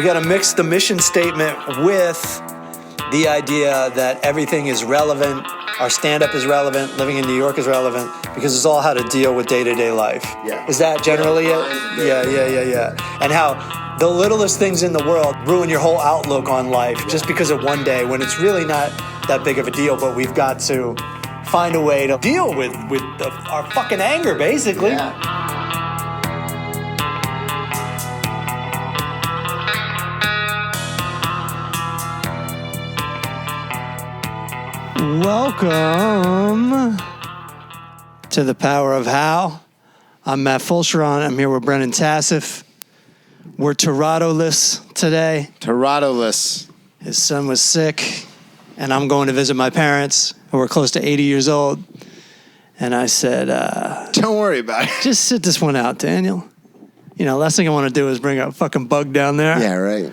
We got to mix the mission statement with the idea that everything is relevant. Our stand-up is relevant. Living in New York is relevant because it's all how to deal with day-to-day life. Yeah. Is that generally it? Yeah. And how the littlest things in the world ruin your whole outlook on life just because of one day when it's really not that big of a deal, but we've got to find a way to deal with our fucking anger, basically. Yeah. Welcome to The Power of How. I'm Matt Fulcheron. I'm here with Brennan Tassif. We're Toronto-less today. Toronto-less. His son was sick, and I'm going to visit my parents, who are close to 80 years old. And I said, don't worry about it. Just sit this one out, Daniel. You know, last thing I want to do is bring a fucking bug down there. Yeah, right.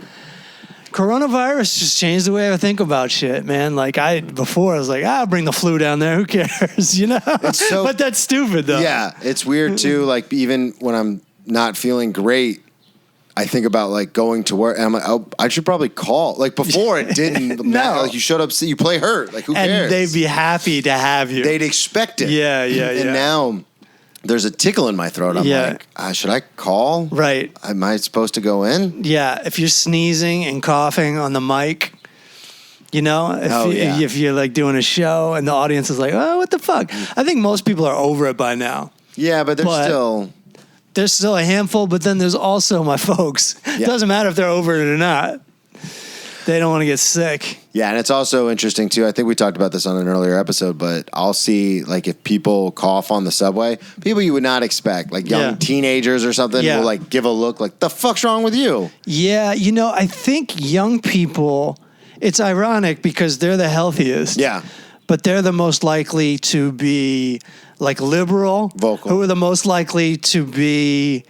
Coronavirus just changed the way I think about shit, man. Like before I was like, I'll bring the flu down there. Who cares? You know? But that's stupid though. Yeah. It's weird too. Like even when I'm not feeling great, I think about like going to work and I'm like, oh, I should probably call. Like before it didn't matter. Like you showed up, you play hurt. Like who cares? And they'd be happy to have you. They'd expect it. Yeah. And now there's a tickle in my throat. I'm like, should I call? Right. Am I supposed to go in? Yeah. If you're sneezing and coughing on the mic, you know, if you're like doing a show and the audience is like, oh, what the fuck? I think most people are over it by now. Yeah, but there's still a handful, but then there's also my folks. Yeah. It doesn't matter if they're over it or not. They don't want to get sick. Yeah, and it's also interesting, too. I think we talked about this on an earlier episode, but I'll see, like, if people cough on the subway, people you would not expect, like young teenagers or something, will, like, give a look like, the fuck's wrong with you? Yeah, you know, I think young people, it's ironic because they're the healthiest. Yeah. But they're the most likely to be, like, liberal. Vocal. Who are the most likely to be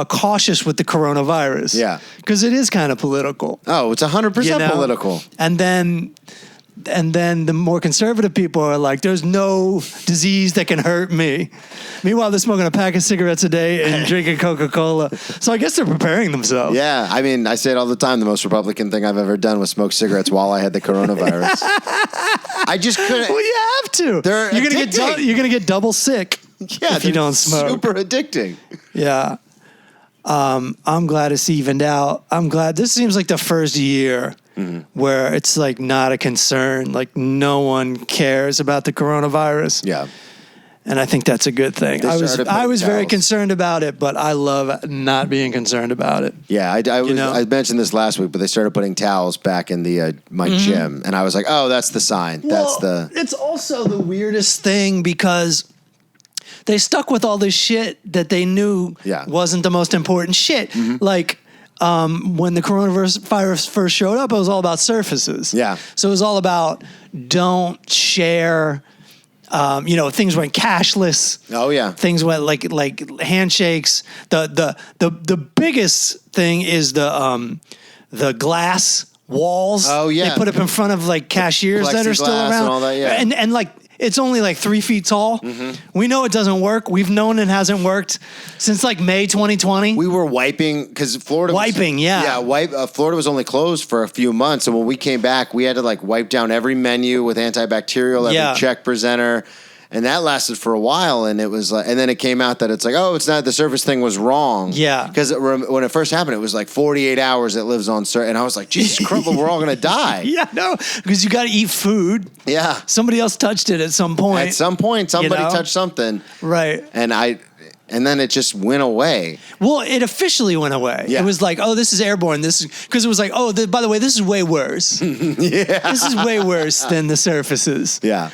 cautious with the coronavirus. Yeah. Because it is kind of political. Oh, it's 100% political. And then the more conservative people are like, there's no disease that can hurt me. Meanwhile, they're smoking a pack of cigarettes a day and drinking Coca-Cola. So I guess they're preparing themselves. Yeah. I mean, I say it all the time. The most Republican thing I've ever done was smoke cigarettes while I had the coronavirus. I just couldn't. Well, you have to. You're gonna get double sick if you don't smoke. Super addicting. Yeah. I'm glad it's evened out. I'm glad this seems like the first year where it's like not a concern. Like no one cares about the coronavirus. Yeah. And I think that's a good thing. I was very concerned about it, but I love not being concerned about it. Yeah, I mentioned this last week, but they started putting towels back in the my gym, and I was like, oh, that's the sign. It's also the weirdest thing because they stuck with all this shit that they knew wasn't the most important shit. Mm-hmm. Like when the coronavirus first showed up, it was all about surfaces. Yeah. So it was all about don't share. Things went cashless. Oh yeah. Things went like handshakes. The biggest thing is the glass walls. Oh yeah. They put up in front of like cashiers that are still around. And all that, yeah. And like it's only like 3 feet tall. Mm-hmm. We know it doesn't work. We've known it hasn't worked since like May 2020. We were wiping because Florida. Florida was only closed for a few months, and when we came back, we had to like wipe down every menu with antibacterial, every check presenter, and that lasted for a while. And it was like, and then it came out that it's like, oh, it's not the surface thing was wrong. Yeah, because when it first happened, it was like 48 hours it lives on, and I was like, Jesus Christ, we're all gonna die. Yeah, no, because you got to eat food. Yeah, somebody else touched it at some point. At some point, somebody touched something. Right, and then it just went away. Well, it officially went away. Yeah. It was like, oh, this is airborne. This is because it was like, oh, by the way, this is way worse. Yeah, this is way worse than the surfaces. Yeah.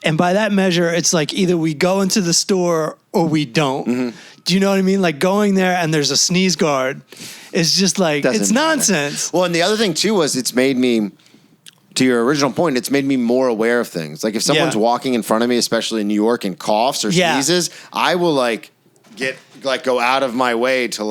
And by that measure, it's like either we go into the store or we don't. Mm-hmm. Do you know what I mean? Like going there and there's a sneeze guard. It's just like, it's nonsense. Well, and the other thing too was it's made me, to your original point, it's made me more aware of things. Like if someone's walking in front of me, especially in New York, and coughs or sneezes, I will go out of my way to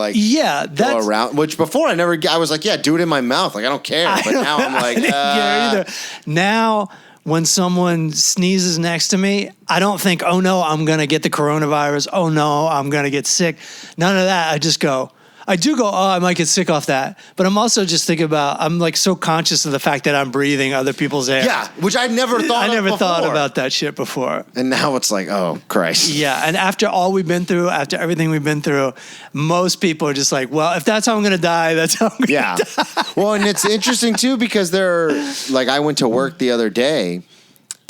go around. Which before I was like, do it in my mouth. Like I don't care. But now I'm like, either. Now when someone sneezes next to me, I don't think, oh no, I'm going to get the coronavirus. Oh no, I'm going to get sick. None of that. I just go, I do go, oh, I might get sick off that. But I'm also just thinking about, I'm like so conscious of the fact that I'm breathing other people's air. Yeah, which I never thought of before. Thought about that shit before. And now it's like, oh, Christ. Yeah, and after all we've been through, after everything we've been through, most people are just like, well, if that's how I'm going to die, that's how I'm going to die. Well, and it's interesting, too, because I went to work the other day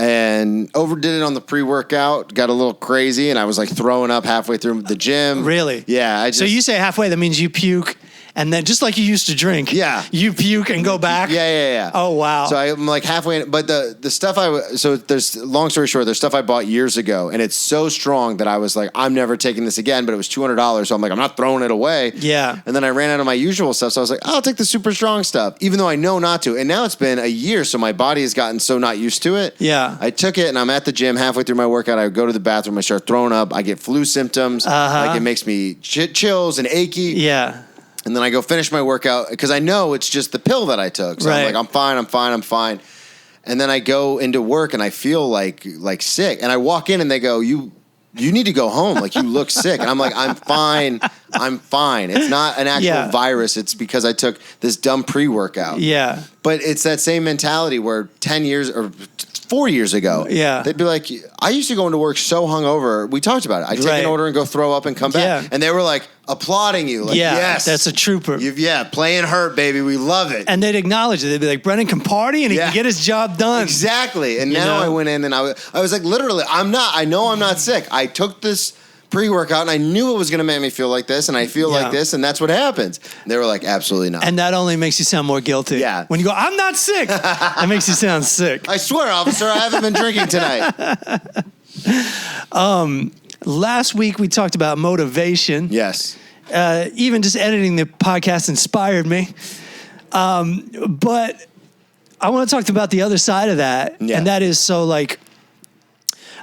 and overdid it on the pre-workout, got a little crazy, and I was like throwing up halfway through the gym. Really? Yeah. So you say halfway, that means you puke, and then just like you used to drink, you puke and go back? Yeah. Oh, wow. So I'm like halfway in, but the stuff there's, long story short, there's stuff I bought years ago, and it's so strong that I was like, I'm never taking this again, but it was $200, so I'm like, I'm not throwing it away. Yeah. And then I ran out of my usual stuff, so I was like, I'll take the super strong stuff, even though I know not to. And now it's been a year, so my body has gotten so not used to it. Yeah. I took it, and I'm at the gym halfway through my workout. I go to the bathroom, I start throwing up, I get flu symptoms, like it makes me chills and achy. Yeah. And then I go finish my workout because I know it's just the pill that I took. So I'm like, I'm fine. And then I go into work and I feel like sick. And I walk in and they go, you need to go home. Like, you look sick. And I'm like, I'm fine. It's not an actual virus. It's because I took this dumb pre-workout. Yeah. But it's that same mentality where 10 years or 4 years ago, they'd be like, I used to go into work so hungover. We talked about it. I'd take an order and go throw up and come back. And they were like applauding you. Like, yes. That's a trooper. Playing hurt, baby. We love it. And they'd acknowledge it. They'd be like, Brennan can party and he can get his job done. Exactly. And now I went in and I was like, literally, I know I'm not sick. I took this pre-workout and I knew it was going to make me feel like this, and I feel like this, and that's what happens. And they were like, absolutely not. And that only makes you sound more guilty. Yeah. When you go, I'm not sick, that makes you sound sick. I swear, officer, I haven't been drinking tonight. Last week we talked about motivation. Yes. Even just editing the podcast inspired me. But I want to talk about the other side of that. Yeah. And that is, so like,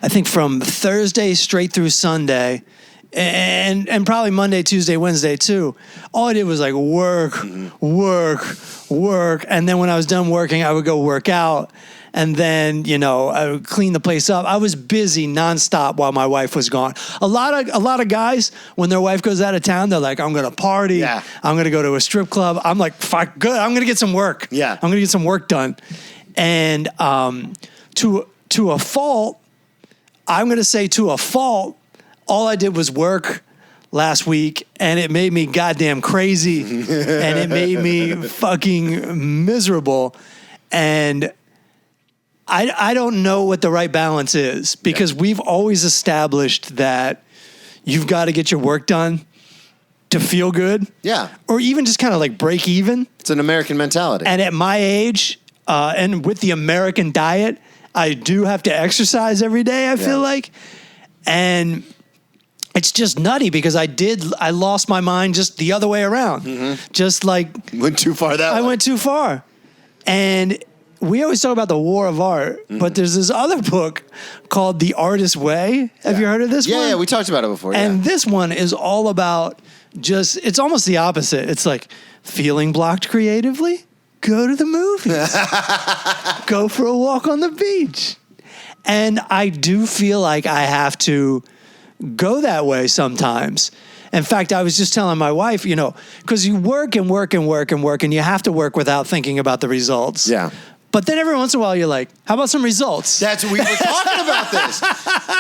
I think from Thursday straight through Sunday, and probably Monday, Tuesday, Wednesday too, all I did was like work. And then when I was done working, I would go work out. And then, I would clean the place up. I was busy nonstop while my wife was gone. A lot of guys, when their wife goes out of town, they're like, I'm going to party. Yeah. I'm going to go to a strip club. I'm like, fuck, good. I'm going to get some work. Yeah. I'm going to get some work done. And to a fault, I'm going to say to a fault, all I did was work last week, and it made me goddamn crazy, and it made me fucking miserable. And I don't know what the right balance is, because we've always established that you've got to get your work done to feel good. Yeah. Or even just kind of like break even. It's an American mentality. And at my age, and with the American diet, I do have to exercise every day, I feel like. And it's just nutty, because I lost my mind just the other way around. Mm-hmm. Just like... Went too far that way. I went too far. And we always talk about the war of art, but there's this other book called The Artist's Way. Have you heard of this one? Yeah, we talked about it before. And this one is all about it's almost the opposite. It's like, feeling blocked creatively? Go to the movies. Go for a walk on the beach. And I do feel like I have to go that way sometimes. In fact, I was just telling my wife, because you work and work and work and work, and you have to work without thinking about the results. Yeah. But then every once in a while, you're like, how about some results? We were talking about this.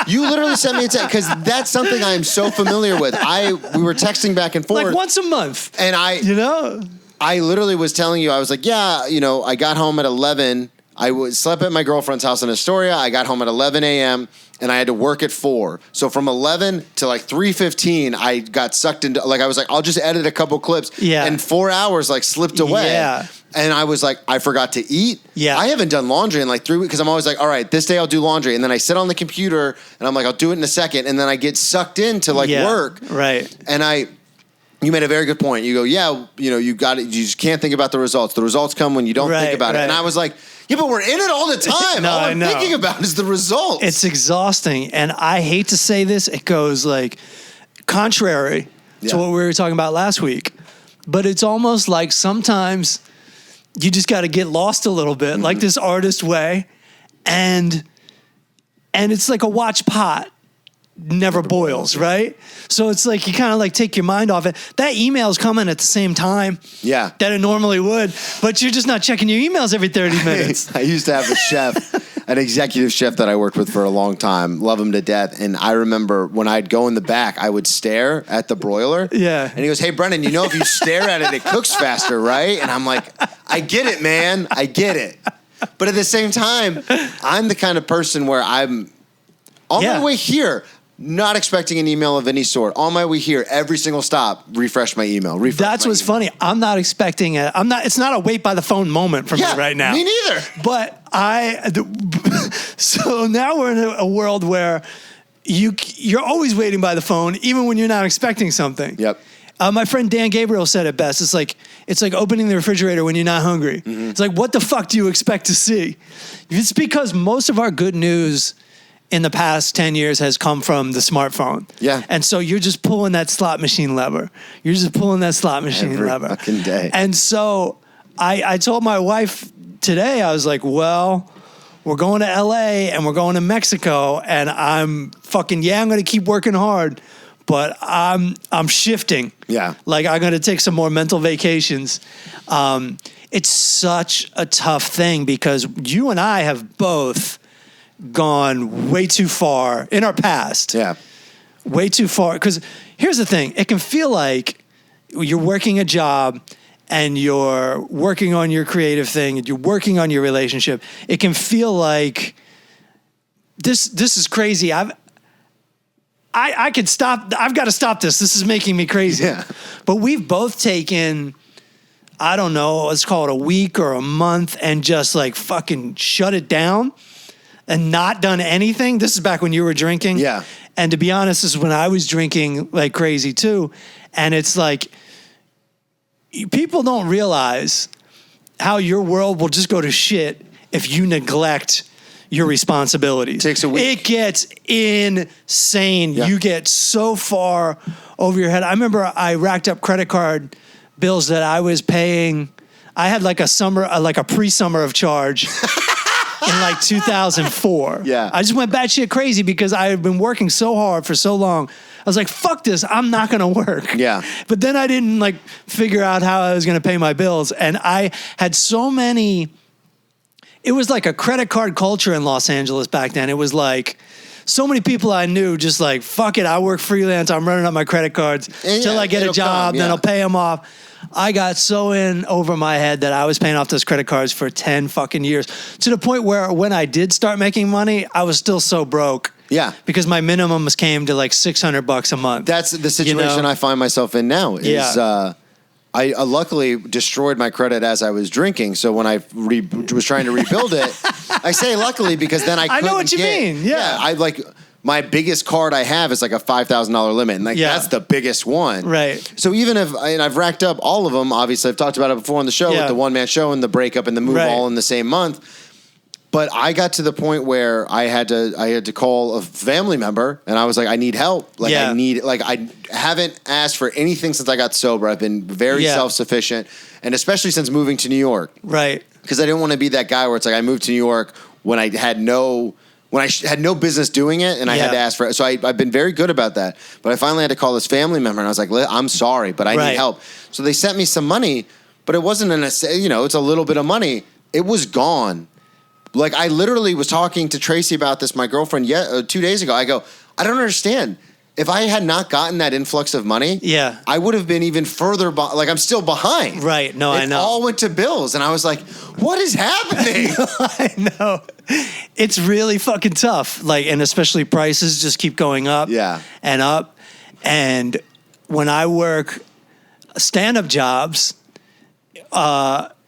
You literally sent me a text, because that's something I am so familiar with. We were texting back and forth. Like once a month. And I literally was telling you, I was like, I got home at 11. I slept at my girlfriend's house in Astoria. I got home at 11 a.m. and I had to work at 4. So from 11 to like 3:15, I got sucked into, I was like, I'll just edit a couple clips. Yeah. And 4 hours slipped away. Yeah. And I was like, I forgot to eat. Yeah. I haven't done laundry in 3 weeks, because I'm always like, all right, this day I'll do laundry. And then I sit on the computer and I'm like, I'll do it in a second. And then I get sucked into work. Right. And you made a very good point. You go, you got it. You just can't think about the results. The results come when you don't think about it. And I was like, yeah, but we're in it all the time. All I'm thinking about is the results. It's exhausting. And I hate to say this, it goes contrary to what we were talking about last week. But it's almost like sometimes you just got to get lost a little bit, like this Artist Way. And it's like a watch pot. never boils, right? So it's like you kind of like take your mind off it. That email's coming at the same time that it normally would, but you're just not checking your emails every 30 minutes. I used to have a chef, an executive chef that I worked with for a long time, love him to death. And I remember when I'd go in the back, I would stare at the broiler. Yeah. And he goes, hey, Brennan, you know if you stare at it, it cooks faster, right? And I'm like, I get it, man. I get it. But at the same time, I'm the kind of person where I'm on my way here, not expecting an email of any sort. On my way here, every single stop, refresh my email. That's what's funny. I'm not expecting it. It's not a wait by the phone moment for me right now. Me neither. But so now we're in a world where you're always waiting by the phone, even when you're not expecting something. Yep. My friend Dan Gabriel said it best. It's like opening the refrigerator when you're not hungry. Mm-hmm. It's like, what the fuck do you expect to see? It's because most of our good news in the past 10 years has come from the smartphone. Yeah. And so you're just pulling that slot machine lever. You're just pulling that slot machine every lever. Fucking day. And so I told my wife today, I was like, well, we're going to LA and we're going to Mexico, and I'm going to keep working hard, but I'm shifting. Yeah. Like I'm going to take some more mental vacations. It's such a tough thing because you and I have both gone way too far in our past. Yeah. Way too far. Because here's the thing. It can feel like you're working a job and you're working on your creative thing and you're working on your relationship. It can feel like this is crazy. I could stop. I've got to stop this. This is making me crazy. Yeah. But we've both taken, I don't know, let's call it a week or a month and just like fucking shut it down and not done anything. This is back when you were drinking. Yeah. And to be honest, this is when I was drinking like crazy too. And it's like, people don't realize how your world will just go to shit if you neglect your responsibilities. Takes a week. It gets insane. Yeah. You get so far over your head. I remember I racked up credit card bills that I was paying. I had like a pre-summer of charge in like 2004. Yeah. I just went batshit crazy because I had been working so hard for so long. I was like, fuck this, I'm not gonna work. Yeah. But then I didn't like figure out how I was gonna pay my bills. And I had so many, it was like a credit card culture in Los Angeles back then. It was like, so many people I knew just like, fuck it, I work freelance, I'm running up my credit cards until I get a job, then I'll pay them off. I got so in over my head that I was paying off those credit cards for 10 fucking years, to the point where when I did start making money, I was still so broke. Yeah. Because my minimums came to like $600 a month. That's the situation I find myself in now. I luckily destroyed my credit as I was drinking. So when I was trying to rebuild it, I say luckily because then I know what you mean. Yeah. I like my biggest card I have is like a $5,000 limit. And like that's the biggest one. Right. So even if I've racked up all of them, obviously I've talked about it before on the show with the one-man show and the breakup and the move all in the same month. But I got to the point where I had to call a family member, and I was like, I need help. Like I haven't asked for anything since I got sober. I've been very self-sufficient, and especially since moving to New York. Right. Because I didn't want to be that guy where it's like I moved to New York when I had no business doing it, and I had to ask for it. So I've been very good about that. But I finally had to call this family member, and I was like, I'm sorry, but I need help. So they sent me some money, but it wasn't it's a little bit of money. It was gone. Like, I literally was talking to Tracy about this, my girlfriend, 2 days ago. I go, I don't understand. If I had not gotten that influx of money, I would have been even further, like, I'm still behind. Right, no, I know. It all went to bills, and I was like, what is happening? I know. It's really fucking tough. Like, and especially prices just keep going up and up. And when I work stand-up jobs,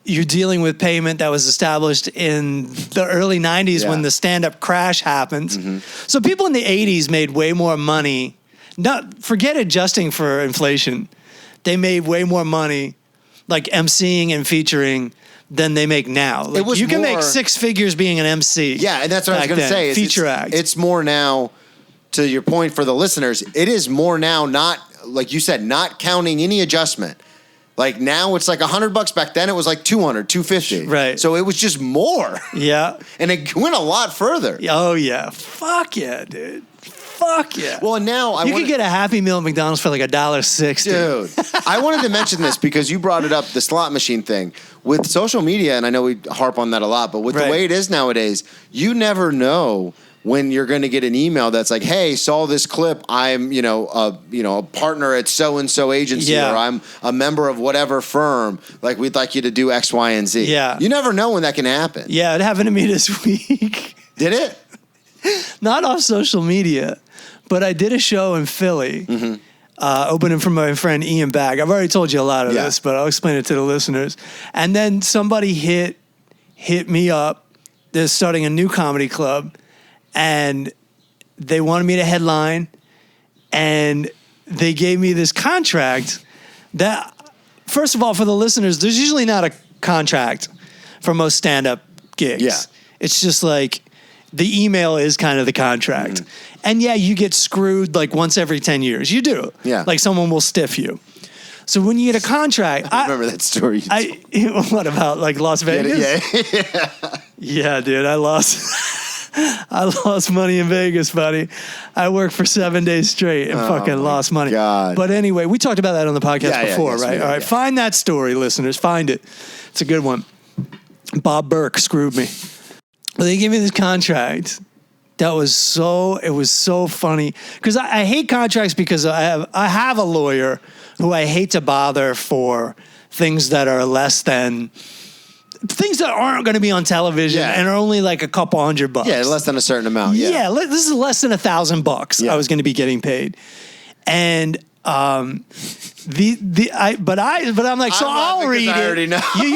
you're dealing with payment that was established in the early 90s when the stand-up crash happened. Mm-hmm. So people in the 80s made way more money. Forget adjusting for inflation. They made way more money, like emceeing and featuring, than they make now. Like, you can make six figures being an MC. Yeah, and that's what I was going to say. Feature act. It's more now, to your point for the listeners, it is more now, not, like you said, not counting any adjustment. Like now it's like $100. Back then it was like $200, $250. Right. So it was just more. Yeah. And it went a lot further. Oh yeah. Fuck yeah, dude. fuck yeah. Well, now you could get a Happy Meal at McDonald's for like $1.60. Dude, I wanted to mention this because you brought it up, the slot machine thing. With social media, and I know we harp on that a lot, but with the way it is nowadays, you never know when you're going to get an email that's like, "Hey, saw this clip. I'm, a partner at so and so agency, or I'm a member of whatever firm. Like, we'd like you to do X, Y, and Z." Yeah, you never know when that can happen. Yeah, it happened to me this week. Did it? Not off social media, but I did a show in Philly, opening for my friend Ian Bagg. I've already told you a lot of this, but I'll explain it to the listeners. And then somebody hit me up. They're starting a new comedy club. And they wanted me to headline, and they gave me this contract that, first of all, for the listeners, there's usually not a contract for most stand-up gigs. Yeah. It's just like the email is kind of the contract. And yeah, you get screwed like once every 10 years. You do. Yeah. Like someone will stiff you. So when you get a contract... I remember that story. What about like Las Vegas? Yeah, dude, I lost... I lost money in Vegas, buddy. I worked for 7 days straight and fucking lost money. God. But anyway, we talked about that on the podcast before, right? All right, find that story, listeners. Find it. It's a good one. Bob Burke screwed me. They gave me this contract. It was so funny. Because I hate contracts because I have a lawyer who I hate to bother for things that are less than... Things that aren't going to be on television and are only like a couple $100. Yeah, less than a certain amount. Yeah, this is less than $1,000 I was going to be getting paid, and I'm like, so I'll read it. I already know. You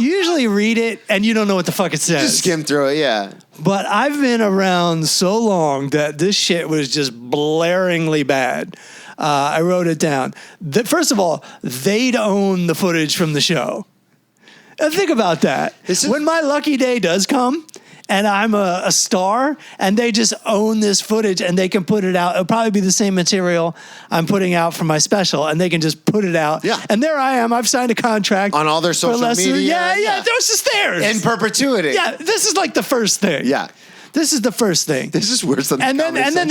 usually read it and you don't know what the fuck it says. Just skim through it, yeah. But I've been around so long that this shit was just blaringly bad. I wrote it down. First of all, they'd own the footage from the show. Think about that. When my lucky day does come and I'm a star and they just own this footage and they can put it out, it'll probably be the same material I'm putting out for my special and they can just put it out. Yeah. And there I am. I've signed a contract. On all their social media. Yeah. This is theirs. In perpetuity. Yeah. This is like the first thing. Yeah. This is the first thing. This is worse than and then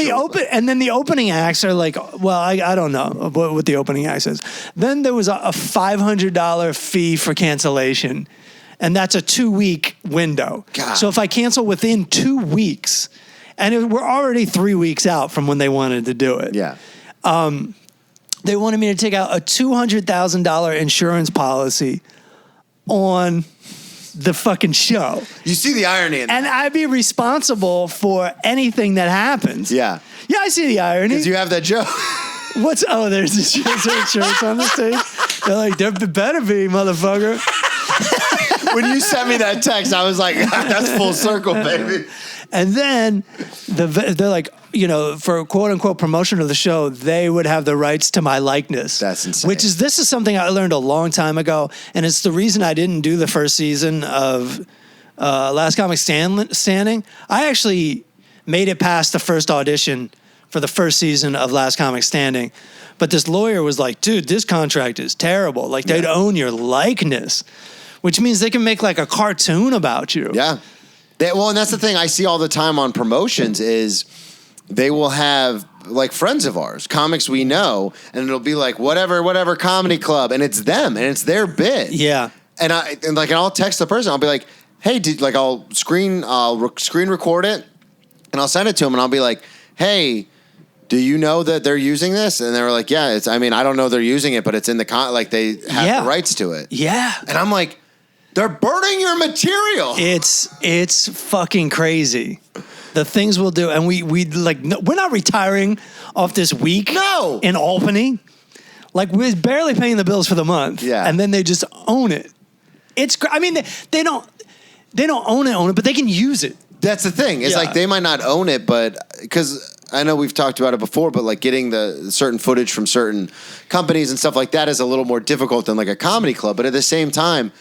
the opening acts are like, well, I don't know what the opening act is. Then there was a $500 fee for cancellation, and that's a 2-week window. God. So if I cancel within 2 weeks, and we're already 3 weeks out from when they wanted to do it. Yeah. They wanted me to take out a $200,000 insurance policy on the fucking show. You see the irony in that. And I'd be responsible for anything that happens. Yeah. Yeah, I see the irony. Because you have that joke. There's insurance on the stage? They're like, there better be, motherfucker. When you sent me that text, I was like, that's full circle, baby. And then they're like, for quote unquote promotion of the show, they would have the rights to my likeness. That's insane. This is something I learned a long time ago. And it's the reason I didn't do the first season of Last Comic Standing. I actually made it past the first audition for the first season of Last Comic Standing. But this lawyer was like, dude, this contract is terrible. Like, they'd own your likeness, which means they can make like a cartoon about you. Yeah. And that's the thing I see all the time on promotions is they will have like friends of ours, comics we know, and it'll be like whatever comedy club, and it's them and it's their bit. Yeah. And I'll text the person. I'll be like, hey, I'll screen record it, and I'll send it to them, and I'll be like, hey, do you know that they're using this? And they were like, yeah. I don't know they're using it, but it's in the they have the rights to it. Yeah. And I'm like, they're burning your material. It's fucking crazy. The things we'll do, and we're not retiring off this week. No. In Albany, like we're barely paying the bills for the month. Yeah. And then they just own it. They don't own it, but they can use it. That's the thing. It's like they might not own it, but because I know we've talked about it before, but like getting the certain footage from certain companies and stuff like that is a little more difficult than like a comedy club. But at the same time,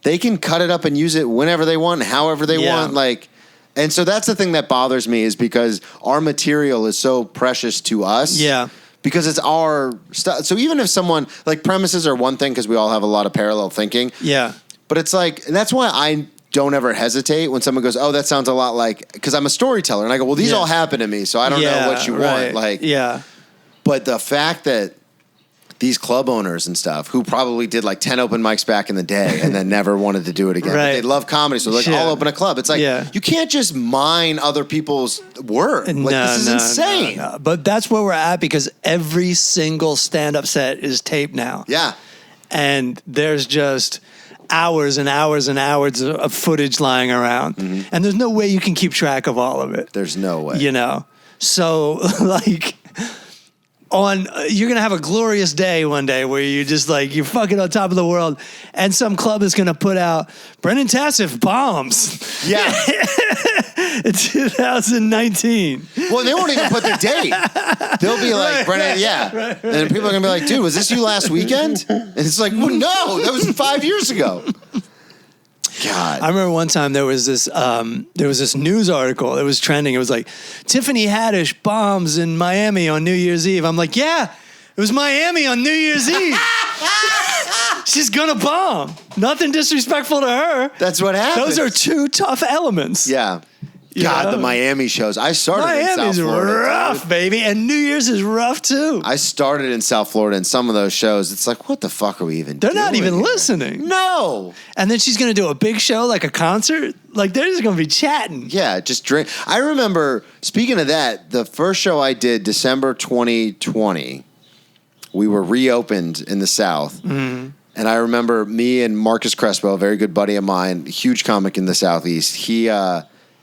they can cut it up and use it whenever they want, however they want. And so that's the thing that bothers me is because our material is so precious to us. Yeah. Because it's our stuff. So even if someone, like premises are one thing because we all have a lot of parallel thinking. Yeah. But it's like, and that's why don't ever hesitate when someone goes, oh, that sounds a lot like, because I'm a storyteller. And I go, well, these all happen to me, so I don't know what you want. Like, but the fact that these club owners and stuff who probably did like 10 open mics back in the day and then never wanted to do it again. But they love comedy, so like, I'll open a club. It's like, you can't just mine other people's work. Like, this is insane. No. But that's where we're at, because every single stand-up set is taped now. Yeah. And there's just hours and hours and hours of footage lying around. Mm-hmm. And there's no way you can keep track of all of it. There's no way. You know? So, like... you're going to have a glorious day one day where you just like, you're fucking on top of the world, and some club is going to put out Brennan Tassif bombs. Yeah. In 2019. Well, they won't even put the date. They'll be like, Brennan, and then people are going to be like, dude, was this you last weekend? And it's like, well, no, that was 5 years ago. God. I remember one time there was this news article. It was trending. It was like, Tiffany Haddish bombs in Miami on New Year's Eve. I'm like, yeah, it was Miami on New Year's Eve. She's gonna bomb. Nothing disrespectful to her. That's what happens. Those are two tough elements. Yeah. God, the Miami shows. I started in South Florida. Miami's rough, baby. And New Year's is rough, too. I started in South Florida, and some of those shows, it's like, what the fuck are we even doing? They're not even listening. No. And then she's going to do a big show, like a concert. Like, they're just going to be chatting. Yeah, just drink. I remember, speaking of that, the first show I did, December 2020, we were reopened in the South. Mm-hmm. And I remember me and Marcus Crespo, a very good buddy of mine, huge comic in the Southeast, he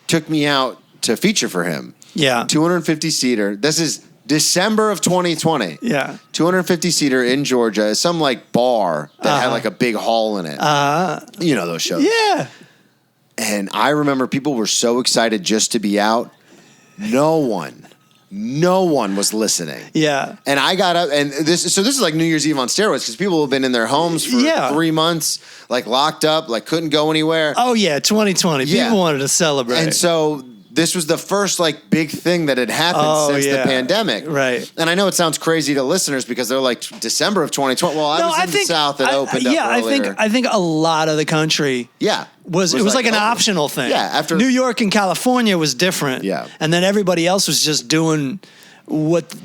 took me out to feature for him. Yeah. 250-seater. This is December of 2020. Yeah. 250-seater in Georgia. Some like bar that had like a big hall in it. You know those shows. Yeah. And I remember people were so excited just to be out. No one was listening. Yeah. And I got up, and this is like New Year's Eve on steroids, because people have been in their homes for 3 months, like locked up, like couldn't go anywhere. Oh yeah, 2020. People wanted to celebrate. And so this was the first like big thing that had happened since the pandemic. Right. And I know it sounds crazy to listeners because they're like, December of 2020. Well, I was in the South that opened up earlier. I think a lot of the country was like an optional thing. Yeah. After New York and California was different. Yeah. And then everybody else was just doing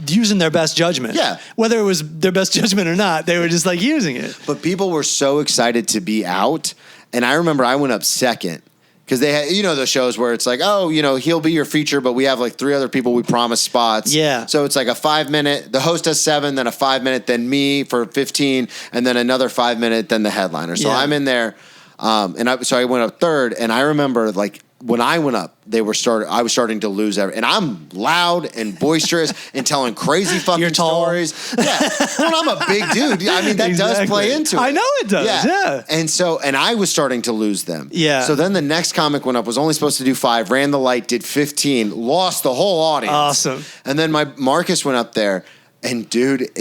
using their best judgment. Yeah. Whether it was their best judgment or not, they were just like using it. But people were so excited to be out. And I remember I went up second. Because they had, you know, the shows where it's like, oh, you know, he'll be your feature, but we have like 3 other people we promise spots. Yeah. So it's like a 5-minute, the host does 7, then a 5-minute, then me for 15, and then another 5-minute, then the headliner. So I'm in there, so I went up third, and I remember like when I went up, I was starting to lose everything. And I'm loud and boisterous and telling crazy fucking stories. Yeah. Well, I'm a big dude. I mean, that does play into it. I know it does. Yeah. And I was starting to lose them. Yeah. So then the next comic went up, was only supposed to do 5, ran the light, did 15, lost the whole audience. Awesome. And then my Marcus went up there, and dude,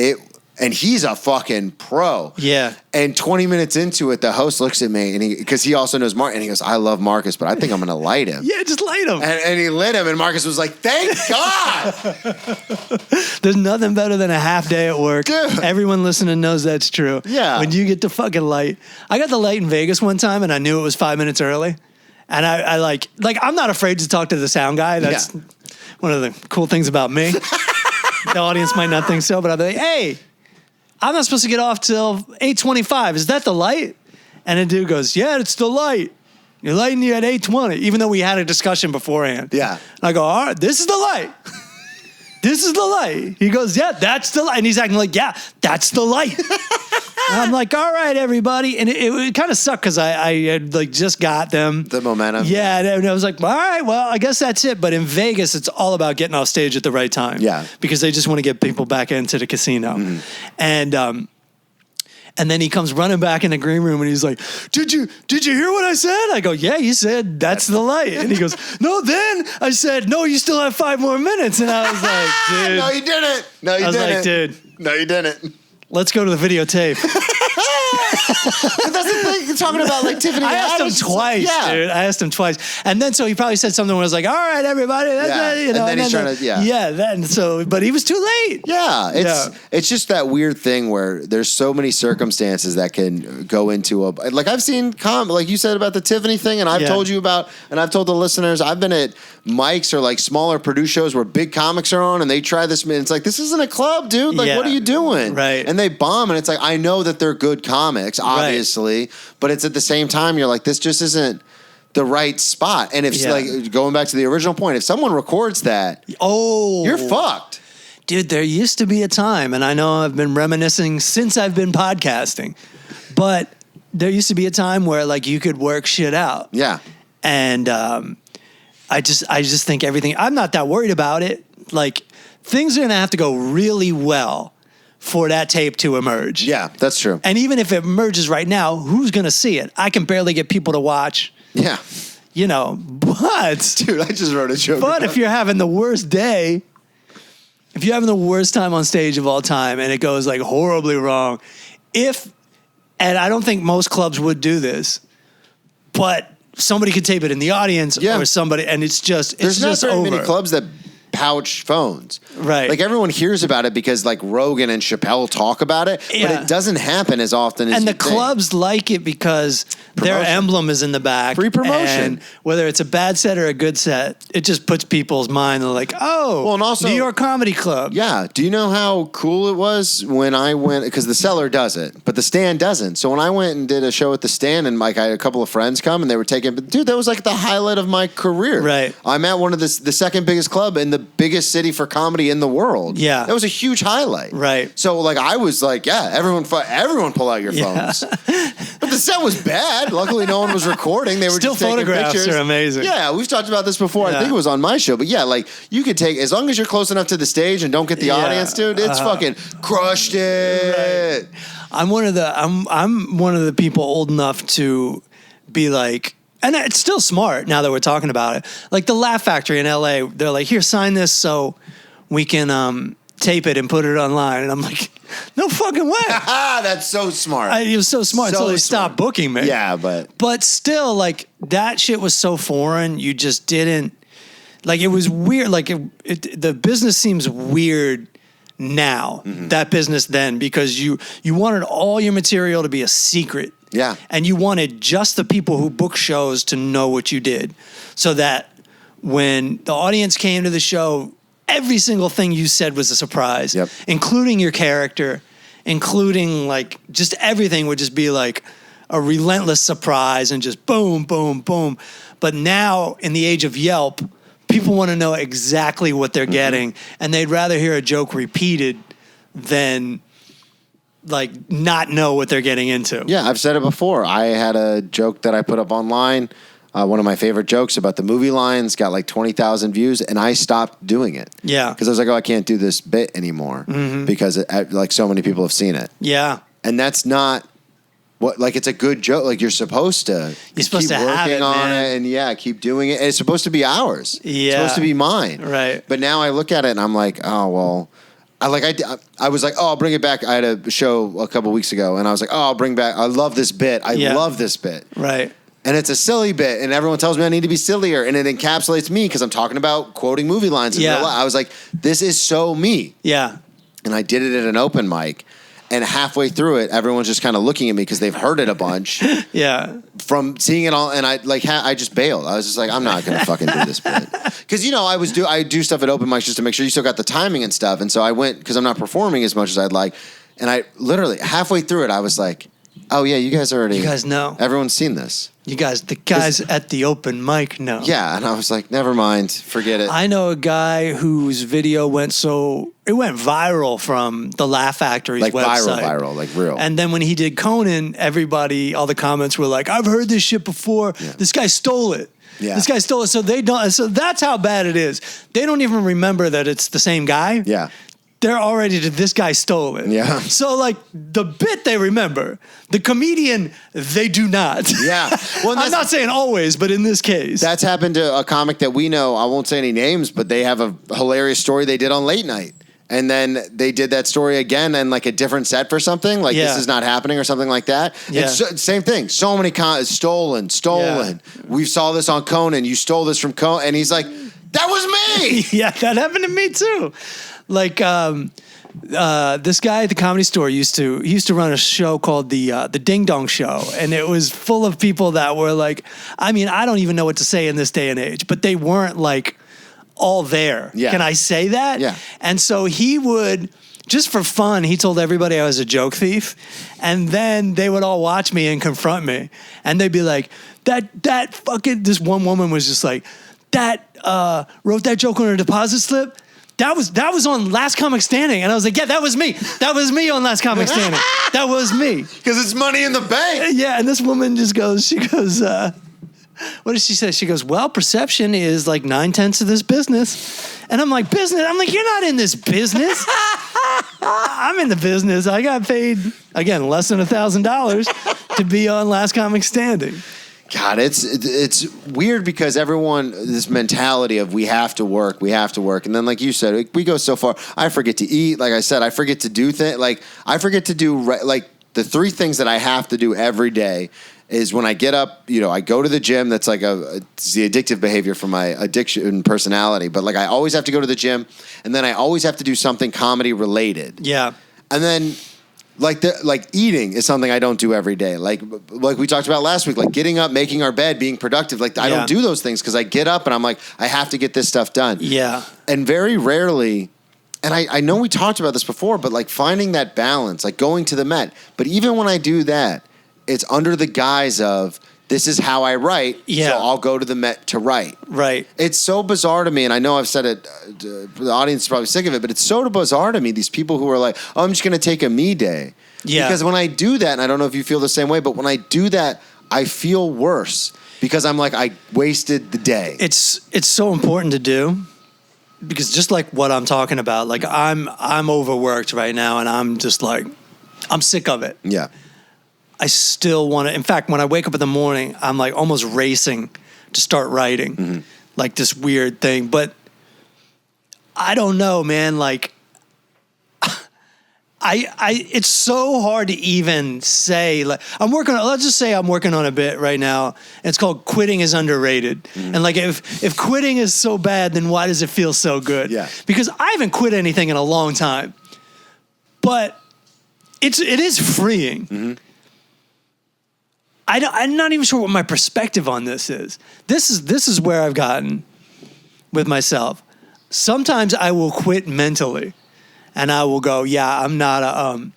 and he's a fucking pro. Yeah. And 20 minutes into it, the host looks at me, and because he also knows Mark, and he goes, I love Marcus, but I think I'm going to light him. Yeah, just light him. And he lit him, and Marcus was like, thank God. There's nothing better than a half day at work. Dude. Everyone listening knows that's true. Yeah. When you get to fucking light. I got the light in Vegas one time, and I knew it was 5 minutes early. And I like I'm not afraid to talk to the sound guy. That's one of the cool things about me. The audience might not think so, but I'll be like, hey, I'm not supposed to get off till 8:25. Is that the light? And the dude goes, yeah, it's the light. You're lighting you at 8:20, even though we had a discussion beforehand. Yeah. And I go, all right, this is the light. This is the light. He goes, yeah, that's the light. And he's acting like, yeah, that's the light. And I'm like, all right, everybody. And it kind of sucked because I had like just got them. The momentum. Yeah. And I was like, all right, well, I guess that's it. But in Vegas, it's all about getting off stage at the right time. Yeah. Because they just want to get people back into the casino. Mm-hmm. And then he comes running back in the green room and he's like, did you hear what I said? I go, yeah, you said that's the light. And he goes, no, then I said, no, you still have 5 more minutes. And I was like, dude. No, you didn't. No, you didn't. I was like, dude. No, you didn't. Let's go to the videotape. But that's the thing. You're talking about like Tiffany. I asked him twice, dude. I asked him twice, and then so he probably said something where I was like, "All right, everybody," and then he's trying to, Then so, but he was too late. Yeah, it's just that weird thing where there's so many circumstances that can go into like I've seen like you said about the Tiffany thing, and I've told you about, and I've told the listeners, I've been at mics or like smaller produce shows where big comics are on, and they try this, and it's like, this isn't a club, dude. Like, what are you doing? Right. And they bomb, and it's like, I know that they're good comics, obviously, but it's at the same time, you're like, this just isn't the right spot. And if like going back to the original point, if someone records that, you're fucked. Dude, there used to be a time, and I know I've been reminiscing since I've been podcasting, but there used to be a time where like you could work shit out. Yeah. And I just think everything, I'm not that worried about it. Like, things are going to have to go really well for that tape to emerge. Yeah, that's true. And even if it emerges right now, who's going to see it? I can barely get people to watch. Yeah. You know, but... Dude, I just wrote a joke. But if you're having the worst day, if you're having the worst time on stage of all time and it goes like horribly wrong, and I don't think most clubs would do this, but somebody could tape it in the audience or somebody, and it's just There's not very over. many clubs that pouch phones. Right. Like everyone hears about it because like Rogan and Chappelle talk about it, but it doesn't happen as often as and you the clubs like it because their emblem is in the back. Free promotion. And whether it's a bad set or a good set, it just puts people's mind like, oh, well, and also, New York Comedy Club. Yeah. Do you know how cool it was when I went, because the Cellar does it, but the Stand doesn't. So when I went and did a show at the Stand, and like I had a couple of friends come and they were taking, dude, that was like the highlight of my career. Right. I'm at one of the second biggest club in the biggest city for comedy in the world. Yeah. That was a huge highlight. Right. So like I was like, yeah, everyone pull out your phones. But the set was bad. Luckily no one was recording. They were still just taking photographs pictures. are amazing. Yeah, we've talked about this before. I think it was on my show. But yeah, like you could take, as long as you're close enough to the stage and don't get the audience, dude, it's fucking crushed it. Right. I'm one of the people old enough to be like, and it's still smart now that we're talking about it. Like the Laugh Factory in LA, they're like, here, sign this so we can tape it and put it online. And I'm like, no fucking way. That's so smart. It was so smart until they stopped booking me. Yeah, but still, like that shit was so foreign. You just didn't, like, it was weird. Like the business seems weird now, that business then, because you wanted all your material to be a secret. Yeah. And you wanted just the people who book shows to know what you did, so that when the audience came to the show, every single thing you said was a surprise, including your character, including like just everything would just be like a relentless surprise and just boom, boom, boom. But now in the age of Yelp, people want to know exactly what they're getting, and they'd rather hear a joke repeated than like not know what they're getting into. Yeah, I've said it before. I had a joke that I put up online. One of my favorite jokes about the movie lines got like 20,000 views, and I stopped doing it. Yeah. Because I was like, oh, I can't do this bit anymore because like so many people have seen it. Yeah. And that's not what, like, it's a good joke. Like, you're supposed to keep to have working it, on man. it and keep doing it. And it's supposed to be ours. Yeah. It's supposed to be mine. Right. But now I look at it and I'm like, oh, well, I was like, oh, I'll bring it back. I had a show a couple weeks ago and I was like, oh, I'll bring back, I love this bit. I love this bit. Right. And it's a silly bit, and everyone tells me I need to be sillier, and it encapsulates me because I'm talking about quoting movie lines in real life. I was like, this is so me. Yeah. And I did it at an open mic, and halfway through it, everyone's just kind of looking at me because they've heard it a bunch. From seeing it all, and I just bailed. I was just like, I'm not going to fucking do this bit. Because, I do stuff at open mics just to make sure you still got the timing and stuff, and so I went, because I'm not performing as much as I'd like, and I literally, halfway through it, I was like, oh yeah, you guys know. Everyone's seen this. The guys at the open mic know. Yeah, and I was like, never mind, forget it. I know a guy whose video went viral from the Laugh Factory's website. Viral, like real. And then when he did Conan, all the comments were like, I've heard this shit before. Yeah. This guy stole it. Yeah. This guy stole it. So that's how bad it is. They don't even remember that it's the same guy. Yeah. They're already this guy stole it. Yeah. So like the bit they remember, the comedian they do not. Yeah. Well, I'm not saying always, but in this case, that's happened to a comic that we know. I won't say any names, but they have a hilarious story they did on late night. And then they did that story again and like a different set for something like this is not happening or something like that. Yeah. It's same thing. So many stolen. Yeah. We saw this on Conan. You stole this from Conan. And he's like, that was me. Yeah, that happened to me too. Like this guy at the Comedy Store used to run a show called the Ding Dong Show, and it was full of people that were like, I mean, I don't even know what to say in this day and age, but they weren't like all there. Yeah. Can I say that? Yeah. And so he would, just for fun, he told everybody I was a joke thief, and then they would all watch me and confront me, and they'd be like, that fucking, this one woman was just like, that wrote that joke on her deposit slip. That was on Last Comic Standing. And I was like, yeah, that was me. That was me on Last Comic Standing. That was me. Because it's money in the bank. Yeah, and this woman just goes, what did she say? She goes, well, perception is like 9/10 of this business. And I'm like, business? I'm like, you're not in this business. I'm in the business. I got paid, again, less than $1,000 to be on Last Comic Standing. God, it's weird because everyone, this mentality of we have to work. And then like you said, we go so far. I forget to eat. Like I said, I forget to do things. Like I forget to do, like the 3 things that I have to do every day is when I get up, I go to the gym. That's like it's the addictive behavior for my addiction personality. But like I always have to go to the gym, and then I always have to do something comedy related. Yeah. And then like eating is something I don't do every day. Like we talked about last week, like getting up, making our bed, being productive. Like I don't do those things because I get up and I'm like, I have to get this stuff done. Yeah. And very rarely, and I know we talked about this before, but like finding that balance, like going to the Met. But even when I do that, it's under the guise of this is how I write, so I'll go to the Met to write. Right. It's so bizarre to me, and I know I've said it, the audience is probably sick of it, but it's so bizarre to me, these people who are like, oh, I'm just going to take a me day. Yeah. Because when I do that, and I don't know if you feel the same way, but when I do that, I feel worse because I'm like, I wasted the day. It's so important to do because just like what I'm talking about, like I'm overworked right now, and I'm just like, I'm sick of it. Yeah. I still want to, in fact, when I wake up in the morning, I'm like almost racing to start writing, like this weird thing. But I don't know, man. Like, it's so hard to even say, like, let's just say I'm working on a bit right now. It's called Quitting is Underrated. And like, if quitting is so bad, then why does it feel so good? Yeah. Because I haven't quit anything in a long time, but it is freeing. I'm not even sure what my perspective on this is. This is where I've gotten with myself. Sometimes I will quit mentally, and I will go, yeah, I'm not a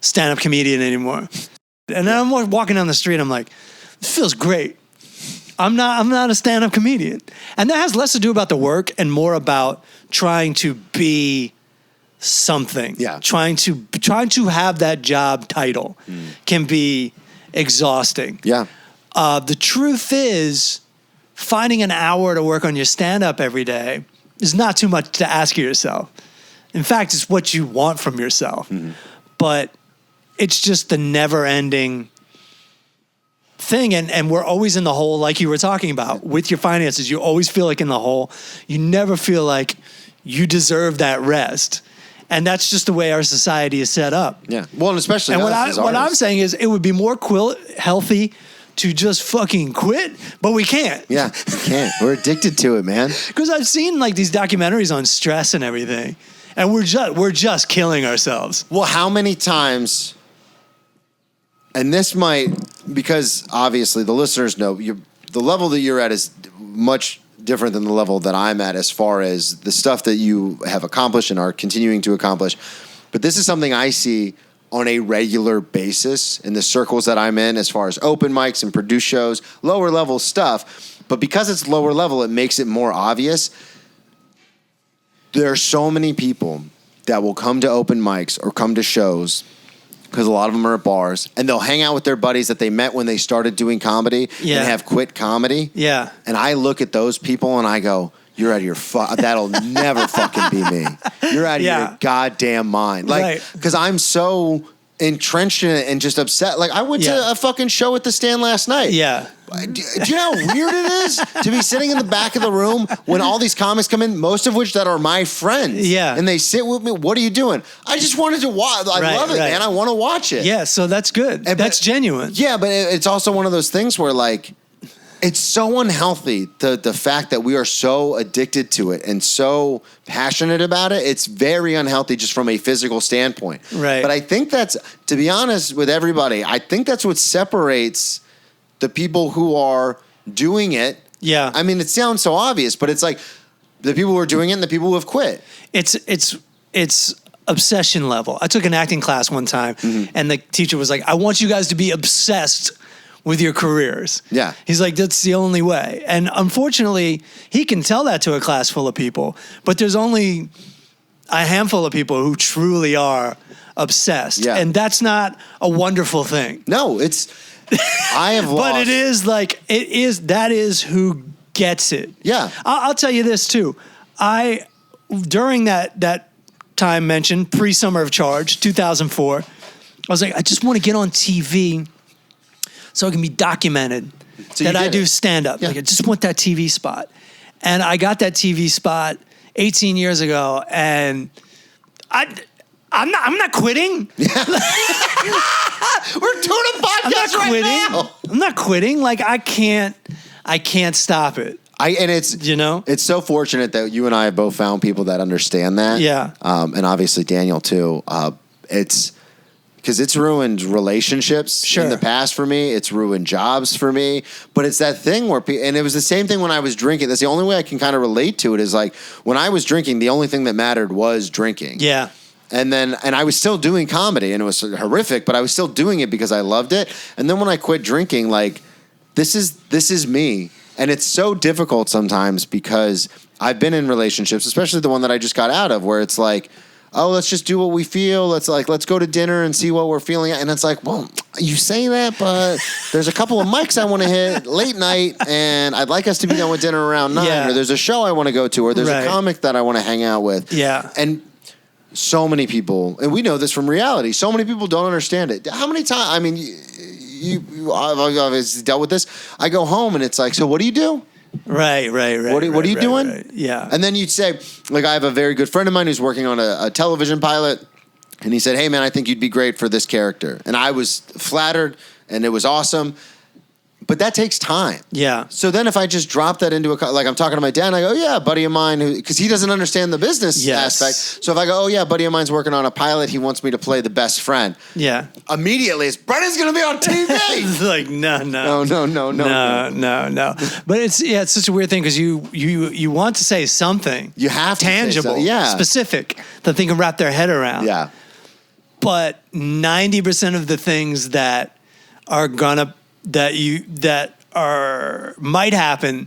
stand-up comedian anymore. And then I'm walking down the street, I'm like, this feels great. I'm not a stand-up comedian. And that has less to do about the work and more about trying to be something. Yeah. Trying to have that job title can be exhausting. Yeah. The truth is, finding an hour to work on your stand-up every day is not too much to ask of yourself. In fact, it's what you want from yourself. But it's just the never-ending thing. And we're always in the hole, like you were talking about. With your finances, you always feel like in the hole. You never feel like you deserve that rest. And that's just the way our society is set up. Yeah. Well, and especially what I'm saying is it would be more healthy to just fucking quit, but we can't. Yeah, we can't. We're addicted to it, man. Because I've seen like these documentaries on stress and everything, and we're just killing ourselves. Well, how many times, and this might, because obviously the listeners know, the level that you're at is much different than the level that I'm at as far as the stuff that you have accomplished and are continuing to accomplish. But this is something I see on a regular basis in the circles that I'm in as far as open mics and produce shows, lower level stuff. But because it's lower level, it makes it more obvious. There are so many people that will come to open mics or come to shows because a lot of them are at bars, and they'll hang out with their buddies that they met when they started doing comedy and have quit comedy. Yeah. And I look at those people and I go, you're out of your that'll never fucking be me. You're out of your goddamn mind. Like, because I'm so entrenched in it and just upset. Like I went to a fucking show at the Stand last night. Yeah. Do you know how weird it is to be sitting in the back of the room when all these comics come in, most of which that are my friends? Yeah. And they sit with me. What are you doing? I just wanted to watch. I love it, man. I want to watch it. Yeah, so that's good. That's genuine. Yeah, but it's also one of those things where, like, it's so unhealthy, the fact that we are so addicted to it and so passionate about it. It's very unhealthy just from a physical standpoint. Right. But I think that's, to be honest with everybody, I think that's what separates the people who are doing it. Yeah. I mean, it sounds so obvious, but it's like the people who are doing it and the people who have quit. It's obsession level. I took an acting class one time, and the teacher was like, I want you guys to be obsessed with your careers. Yeah. He's like, that's the only way. And unfortunately, he can tell that to a class full of people, but there's only a handful of people who truly are obsessed. Yeah. And that's not a wonderful thing. No, I have lost. But it is like, that is who gets it. Yeah. I'll tell you this too. During that time mentioned, pre-Summer of Charge, 2004, I was like, I just want to get on TV so it can be documented that I do stand-up. Yeah. Like, I just want that TV spot. And I got that TV spot 18 years ago, and I'm not quitting. We're doing a podcast right now. I'm not quitting. Like, I can't stop it. It's so fortunate that you and I have both found people that understand that. Yeah. And obviously Daniel too. It's because it's ruined relationships in the past for me. It's ruined jobs for me. But it's that thing where and it was the same thing when I was drinking. That's the only way I can kind of relate to it is like when I was drinking, the only thing that mattered was drinking. Yeah. And I was still doing comedy and it was horrific, but I was still doing it because I loved it. And then when I quit drinking, like this is me. And it's so difficult sometimes because I've been in relationships, especially the one that I just got out of, where it's like, oh, let's just do what we feel. Let's go to dinner and see what we're feeling. And it's like, well, you say that, but there's a couple of mics I want to hit late night, and I'd like us to be done with dinner around 9, or there's a show I want to go to, or there's a comic that I want to hang out with. Yeah. And so many people, and we know this from reality, so many people don't understand it. How many times, I mean, you obviously dealt with this. I go home and it's like, so what do you do? Right. What are you doing? Right. Yeah. And then you'd say, like, I have a very good friend of mine who's working on a television pilot. And he said, hey, man, I think you'd be great for this character. And I was flattered and it was awesome. But that takes time. Yeah. So then if I just drop that into like I'm talking to my dad and I go, yeah, a buddy of mine, because he doesn't understand the business aspect. So if I go, oh, yeah, a buddy of mine's working on a pilot. He wants me to play the best friend. Yeah. Immediately, it's Brennan's going to be on TV. It's like, no. But it's such a weird thing because you want to say something. You have to tangible, specific that they can wrap their head around. Yeah. But 90% of the things that are might happen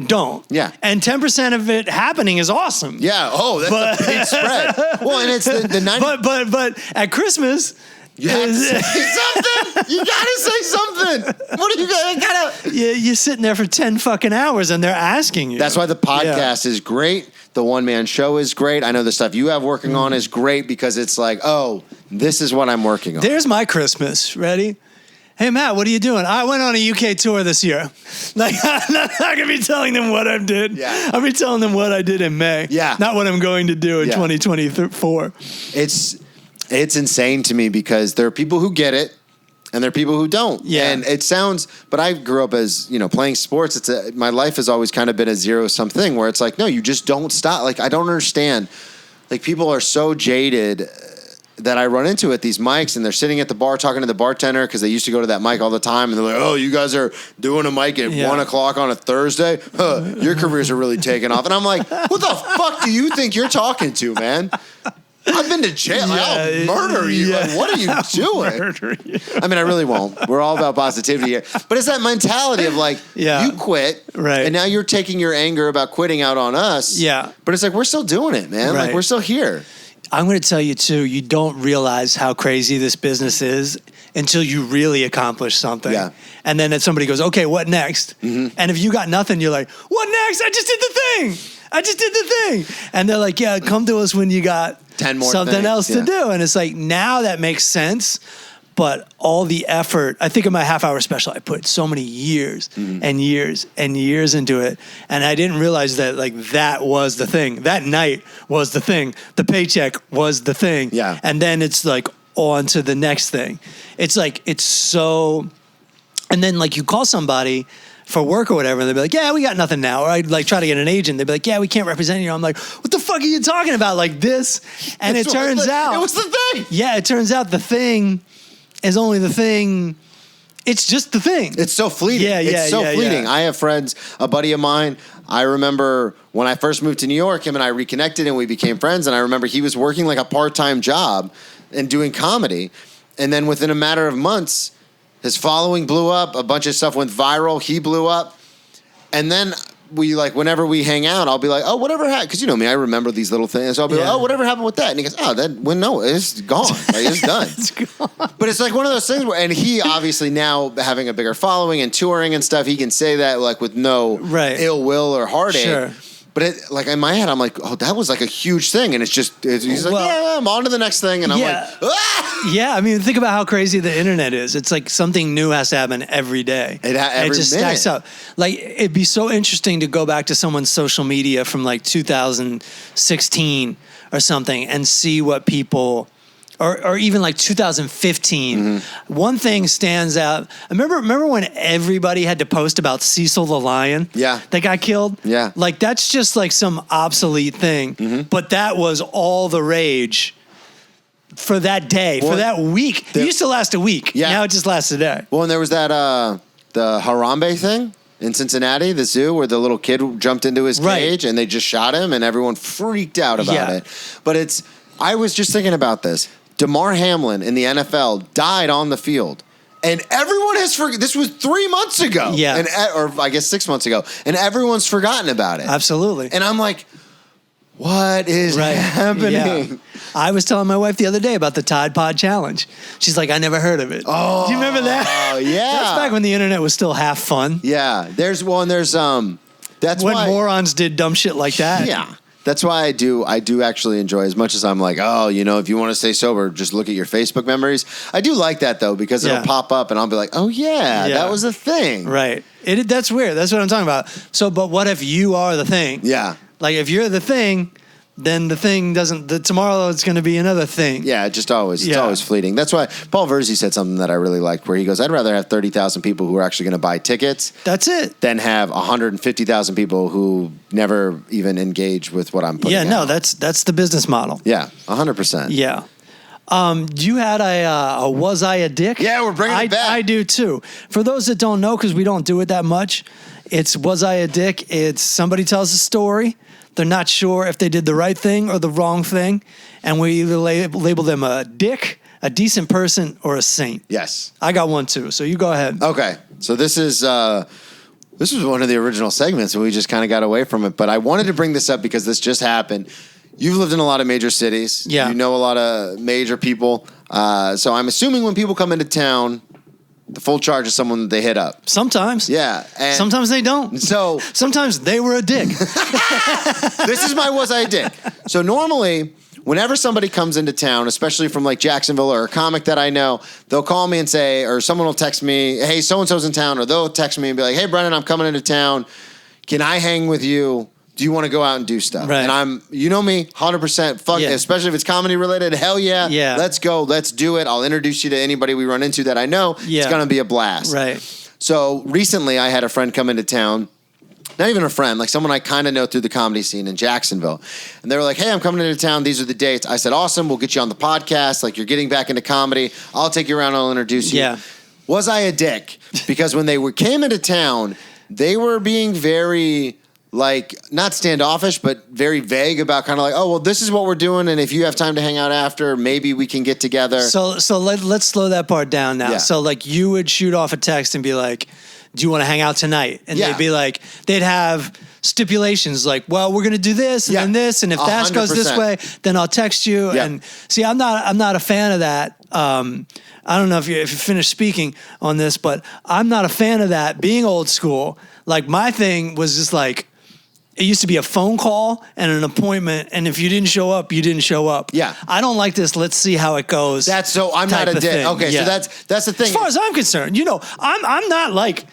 don't. Yeah. And 10% of it happening is awesome. Yeah. Oh, that's a big spread. Well, and it's the 90. But at Christmas, you have to say something. You gotta say something. What are you gotta? You're sitting there for 10 fucking hours and they're asking you. That's why the podcast is great. The one-man show is great. I know the stuff you have working on is great because it's like, oh, this is what I'm working on. There's my Christmas. Ready? Hey, Matt, what are you doing? I went on a UK tour this year. Like, I'm not going to be telling them what I did. Yeah. I'll be telling them what I did in May. Yeah. Not what I'm going to do in 2024. It's insane to me because there are people who get it and there are people who don't. Yeah. And it sounds, but I grew up as, playing sports. My life has always kind of been a zero-sum thing where it's like, no, you just don't stop. Like, I don't understand. Like, people are so jaded that I run into at these mics and they're sitting at the bar talking to the bartender because they used to go to that mic all the time and they're like, oh, you guys are doing a mic at 1 o'clock on a Thursday? Huh, your careers are really taking off. And I'm like, what the fuck do you think you're talking to, man? I've been to jail. I'll murder you. Yeah. Like, what are you doing? Murder you. I mean, I really won't. We're all about positivity here. But it's that mentality of like, you quit. Right. And now you're taking your anger about quitting out on us. Yeah. But it's like, we're still doing it, man. Right. Like, we're still here. I'm going to tell you, too, you don't realize how crazy this business is until you really accomplish something. Yeah. And then somebody goes, okay, what next? Mm-hmm. And if you got nothing, you're like, what next? I just did the thing. And they're like, yeah, come to us when you got 10 more something things. else to do. And it's like, now that makes sense. But all the effort, I think in my half-hour special, I put so many years and years and years into it. And I didn't realize that, like, that was the thing. That night was the thing. The paycheck was the thing. Yeah. And then it's like on to the next thing. It's like, it's so... And then, like, you call somebody for work or whatever, and they'd be like, yeah, we got nothing now. Or I'd, like, try to get an agent. They'd be like, yeah, we can't represent you. I'm like, what the fuck are you talking about? Like this? And it turns out... It was the thing. Yeah, it turns out the thing... is only the thing. It's just the thing. It's so fleeting. It's so fleeting. I have friends, a buddy of mine, I remember when I first moved to New York, him and I reconnected and we became friends. And I remember he was working like a part-time job and doing comedy. And then within a matter of months, his following blew up. A bunch of stuff went viral. He blew up. And then we, like, whenever we hang out, I'll be like, oh, whatever happened? Because you know me, I remember these little things. So I'll be like, oh, whatever happened with that? And he goes, oh, no, it's gone. Like, it's done. It's gone. But it's like one of those things where, and he obviously now having a bigger following and touring and stuff, he can say that like with no ill will or heartache. Sure. But it, like in my head, I'm like, oh, that was like a huge thing. And he's like, yeah, I'm on to the next thing. And I'm like, ah! Yeah, I mean, think about how crazy the internet is. It's like something new has to happen every day. Every it just minute. stacks up. Like, it'd be so interesting to go back to someone's social media from like 2016 or something and see what people... Or even like 2015. Mm-hmm. One thing stands out. Remember when everybody had to post about Cecil the lion? Yeah. That got killed? Yeah. Like, that's just like some obsolete thing. Mm-hmm. But that was all the rage for that day, for that week. It used to last a week. Yeah. Now it just lasts a day. Well, and there was that, the Harambe thing in Cincinnati, the zoo, where the little kid jumped into his cage and they just shot him and everyone freaked out about it. But I was just thinking about this. Damar Hamlin in the NFL died on the field. And everyone has forgotten. This was 3 months ago. Yeah. Or I guess 6 months ago. And everyone's forgotten about it. Absolutely. And I'm like, what is happening? Yeah. I was telling my wife the other day about the Tide Pod Challenge. She's like, I never heard of it. Oh. Do you remember that? Oh, yeah. That's back when the internet was still half fun. Yeah. That's when morons did dumb shit like that. Yeah. That's why I do actually enjoy, as much as I'm like, oh, you know, if you want to stay sober, just look at your Facebook memories. I do like that, though, because it'll pop up and I'll be like, oh, yeah, that was a thing. Right. That's weird. That's what I'm talking about. So, but what if you are the thing? Yeah. Like, if you're the thing, then the thing tomorrow it's going to be another thing. Yeah, it's always fleeting. That's why Paul Verzi said something that I really liked, where he goes, I'd rather have 30,000 people who are actually going to buy tickets. That's it. Than have 150,000 people who never even engage with what I'm putting out. Yeah, no, that's the business model. Yeah, 100%. Yeah. You had a Was I a Dick? Yeah, we're bringing it back. I do too. For those that don't know, because we don't do it that much, it's Was I a Dick? It's somebody tells a story. They're not sure if they did the right thing or the wrong thing. And we either label them a dick, a decent person, or a saint. Yes. I got one too, so you go ahead. Okay. So this was one of the original segments, and we just kind of got away from it. But I wanted to bring this up because this just happened. You've lived in a lot of major cities. Yeah. You know a lot of major people. So I'm assuming when people come into town, the full charge is someone that they hit up. Sometimes. Yeah. And sometimes they don't. So sometimes they were a dick. This is my Was I a Dick. So normally, whenever somebody comes into town, especially from like Jacksonville or a comic that I know, they'll call me and say, or someone will text me, hey, so-and-so's in town, or they'll text me and be like, hey, Brennan, I'm coming into town. Can I hang with you? Do you want to go out and do stuff? Right. And you know me, 100%, fuck it, especially if it's comedy related, hell yeah. Yeah. Let's go, let's do it. I'll introduce you to anybody we run into that I know. Yeah. It's going to be a blast. Right. So recently I had a friend come into town. Not even a friend, like someone I kind of know through the comedy scene in Jacksonville. And they were like, hey, I'm coming into town. These are the dates. I said, awesome. We'll get you on the podcast. Like, you're getting back into comedy. I'll take you around. I'll introduce you. Yeah. Was I a dick? Because when they came into town, they were being very, like, not standoffish, but very vague about kind of like, oh, well, this is what we're doing. And if you have time to hang out after, maybe we can get together. So let's slow that part down now. Yeah. So, like, you would shoot off a text and be like, do you want to hang out tonight? And they'd be like, they'd have stipulations like, well, we're going to do this and then this. And if that goes this way, then I'll text you. Yeah. And see, I'm not a fan of that. I don't know if you finished speaking on this, but I'm not a fan of that being old school. Like, my thing was just like, it used to be a phone call and an appointment, and if you didn't show up, you didn't show up. Yeah. I don't like this. Let's see how it goes. I'm not a dick. Okay, yeah. so that's the thing. As far as I'm concerned, I'm not like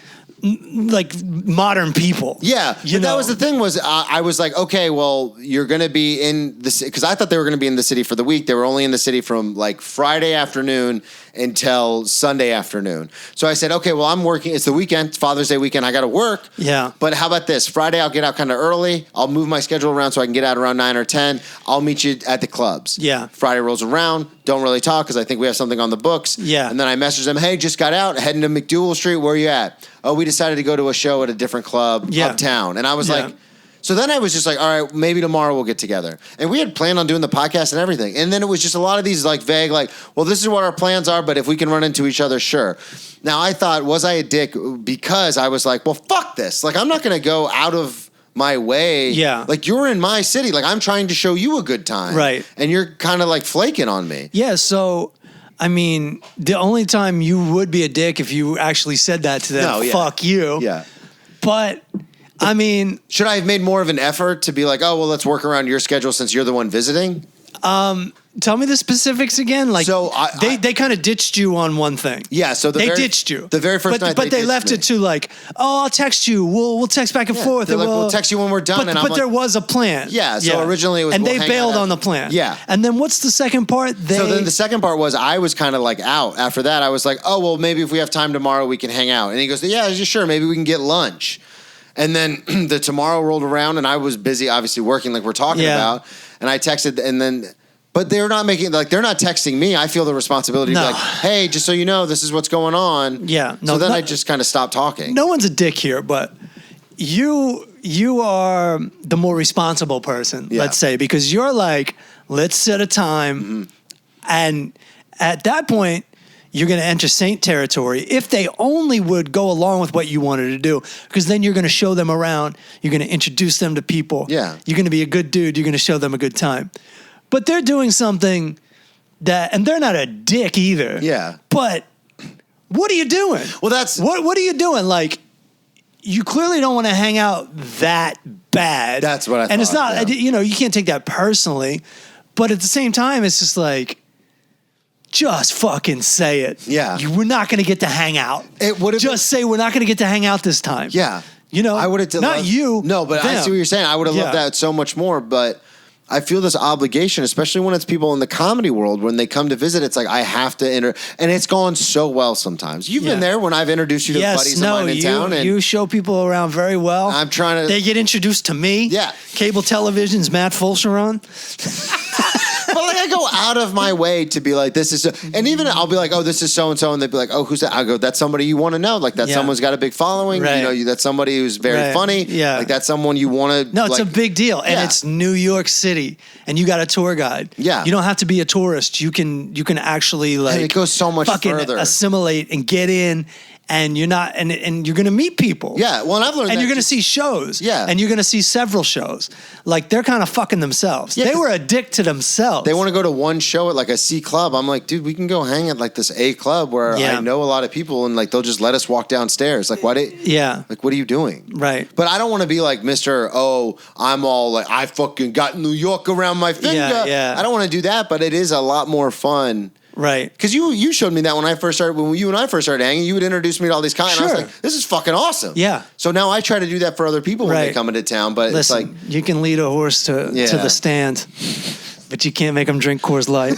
modern people. Yeah, that was the thing. Was I was like, okay, well, you're going to be in the city, because I thought they were going to be in the city for the week. They were only in the city from like Friday afternoon until Sunday afternoon. So I said, okay, well, I'm working. It's the weekend, it's Father's Day weekend. I got to work. Yeah. But how about this? Friday, I'll get out kind of early. I'll move my schedule around so I can get out around 9 or 10. I'll meet you at the clubs. Yeah. Friday rolls around. Don't really talk because I think we have something on the books. Yeah. And then I message them, hey, just got out, heading to McDougal Street. Where are you at? Oh, we decided to go to a show at a different club uptown. And I was like, so then I was just like, all right, maybe tomorrow we'll get together. And we had planned on doing the podcast and everything. And then it was just a lot of these like vague, like, well, this is what our plans are, but if we can run into each other, sure. Now I thought, was I a dick? Because I was like, well, fuck this. Like, I'm not going to go out of my way. Yeah. Like, you're in my city. Like, I'm trying to show you a good time. Right. And you're kind of like flaking on me. Yeah. So, I mean, the only time you would be a dick if you actually said that to them, fuck you. Yeah. But I mean, should I have made more of an effort to be like, oh, well, let's work around your schedule since you're the one visiting? Tell me the specifics again. Like, so they kind of ditched you on one thing. Yeah, so they ditched you. The very first night, but they left it to like, oh, I'll text you. We'll text back and forth. Like, we'll text you when we're done. But there was a plan. Yeah. So originally it was, and they bailed on the plan. Yeah. And then what's the second part? So then the second part was I was kind of like out. After that, I was like, oh, well, maybe if we have time tomorrow, we can hang out. And he goes, yeah, sure. Maybe we can get lunch. And then the tomorrow rolled around, and I was busy, obviously working, like we're talking about. And I texted, and then, but they're not texting me. I feel the responsibility to be like, hey, just so you know, this is what's going on. Yeah. No, so then I just kind of stopped talking. No one's a dick here, but you are the more responsible person, let's say, because you're like, let's set a time, and at that point, you're going to enter saint territory if they only would go along with what you wanted to do, because then you're going to show them around. You're going to introduce them to people. Yeah. You're going to be a good dude. You're going to show them a good time. But they're doing something and they're not a dick either. Yeah. But what are you doing? Well, that's... What are you doing? Like, you clearly don't want to hang out that bad. That's what I thought. And it's not, you can't take that personally. But at the same time, it's just like, just fucking say it. Yeah. We're not going to get to hang out. It would have just say we're not going to get to hang out this time. Yeah. I would have not you. No, but them. I see what you're saying. I would have loved that so much more, but I feel this obligation, especially when it's people in the comedy world, when they come to visit, it's like I have to and it's gone so well sometimes. You've been there when I've introduced you to buddies of mine in town. And you show people around very well. I'm trying to... They get introduced to me. Yeah. Cable television's Matt Fulcheron. But like I go out of my way to be like, this is, and even I'll be like, oh, this is so and so, and they'd be like, oh, who's that? I go, that's somebody you want to know, like that someone's got a big following, right. That's somebody who's very funny, like that's someone you want to. No, it's a big deal, and it's New York City, and you got a tour guide. Yeah, you don't have to be a tourist. You can actually like. And it goes so much further. Assimilate and get in. And you're not, and you're going to meet people. Yeah, well, and I've learned. And you're going to see shows. Yeah, and you're going to see several shows. Like they're kind of fucking themselves. Yeah, they were a dick to themselves. They want to go to one show at like a C club. I'm like, dude, we can go hang at like this A club where I know a lot of people, and like they'll just let us walk downstairs. Like, what are you doing? Right. But I don't want to be like Mr. Oh, I'm all like I fucking got New York around my finger. Yeah. I don't want to do that, but it is a lot more fun. Right. Because you showed me that when you and I first started hanging, you would introduce me to all these guys. And I was like, this is fucking awesome. Yeah. So now I try to do that for other people when they come into town. But listen, it's like, you can lead a horse to the stand, but you can't make them drink Coors Light.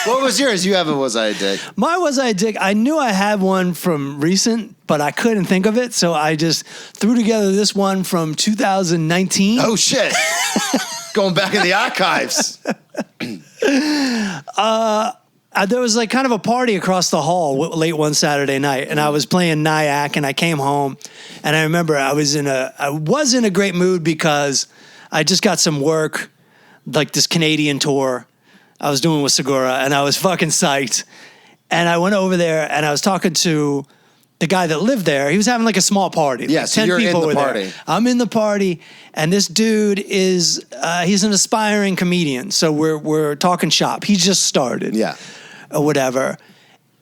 What was yours? You have a Was I a Dick? My Was I a Dick? I knew I had one from recent, but I couldn't think of it. So I just threw together this one from 2019. Oh, shit. Going back in the archives. There was like kind of a party across the hall late one Saturday night, and I was playing Nyack, and I came home, and I remember I was in a great mood because I just got some work, like this Canadian tour I was doing with Segura, and I was fucking psyched. And I went over there, and I was talking to the guy that lived there. He was having like a small party. Yeah, like so 10 you're people in the were party. There. I'm in the party, and this dude is he's an aspiring comedian. So we're talking shop. He just started. Yeah. Or whatever.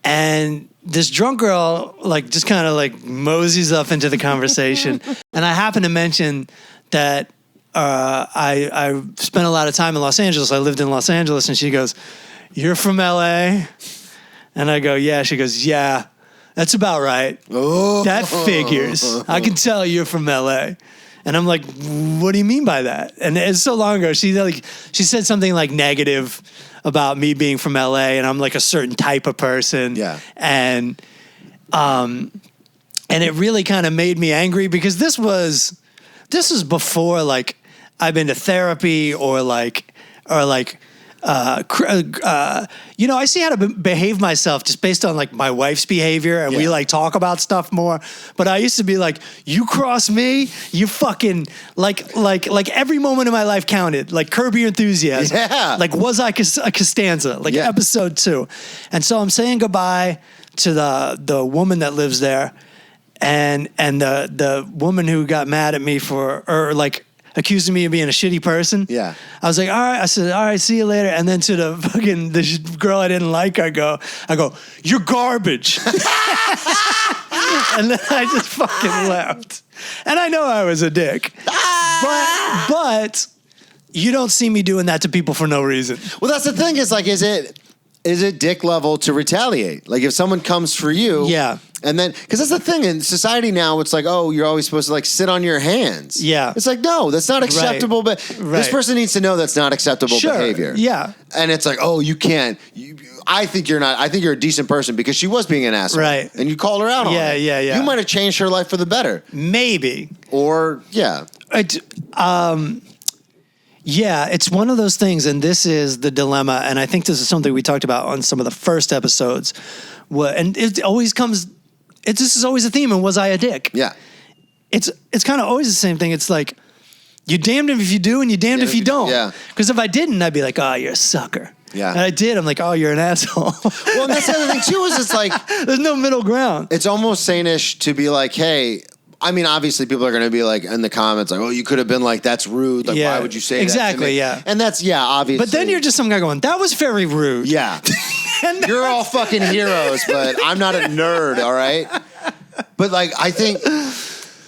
And this drunk girl like just kind of like moseys up into the conversation. And I happened to mention that I spent a lot of time in Los Angeles. I lived in Los Angeles, and she goes, "You're from LA?" And I go, "Yeah." She goes, "Yeah, that's about right. Oh. That figures. I can tell you're from LA." And I'm like, "What do you mean by that?" And it's so long ago. She said something like negative about me being from LA, and I'm like a certain type of person. Yeah. And it really kind of made me angry because this was before like I've been to therapy or I see how to behave myself just based on like my wife's behavior, and we like talk about stuff more. But I used to be like, you cross me, you fucking like every moment of my life counted, like Curb Your Enthusiasm. Yeah. Like, was I a Costanza? Like episode 2. And so I'm saying goodbye to the woman that lives there, and the woman who got mad at me accusing me of being a shitty person. Yeah. I was like, all right. I said, all right, see you later. And then to the girl I didn't like, I go, you're garbage. And then I just fucking left. And I know I was a dick. But you don't see me doing that to people for no reason. Well, that's the thing is like, is it dick level to retaliate? Like if someone comes for you. Yeah. And then, because that's the thing in society now, it's like, oh, you're always supposed to like sit on your hands. Yeah. It's like, no, that's not acceptable. But this person needs to know that's not acceptable behavior. Yeah. And it's like, oh, you can't. I think you're not. I think you're a decent person because she was being an asshole. Right. And you called her out on it. Yeah. You might have changed her life for the better. Maybe. Or, yeah. Yeah, it's one of those things, and this is the dilemma, and I think this is something we talked about on some of the first episodes. And it always comes. This is always a theme. And was I a dick? Yeah. It's kind of always the same thing. It's like you're damned if you do, and you're damned if you don't. Yeah. Because if I didn't, I'd be like, oh, you're a sucker. Yeah. And I did. I'm like, oh, you're an asshole. Well, and that's the other thing too. Is it's like there's no middle ground. It's almost sainish to be like, hey. I mean, obviously, people are going to be like in the comments, like, "Oh, you could have been like, that's rude. Like, why would you say exactly, that?" Exactly, yeah. And that's obviously. But then you're just some guy going, "That was very rude." Yeah, you're all fucking heroes, but I'm not a nerd. All right. But like, I think,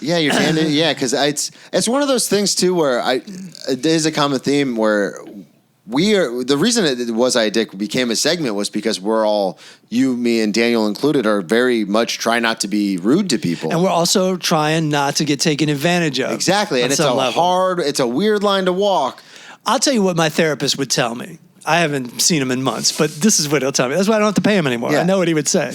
you're damned. Yeah, because it's one of those things too where it is a common theme where. The reason it was I Dick became a segment was because we're all, you, me, and Daniel included, are very much try not to be rude to people. And we're also trying not to get taken advantage of. Exactly. And it's it's a weird line to walk. I'll tell you what my therapist would tell me. I haven't seen him in months, but this is what he'll tell me. That's why I don't have to pay him anymore. Yeah. I know what he would say.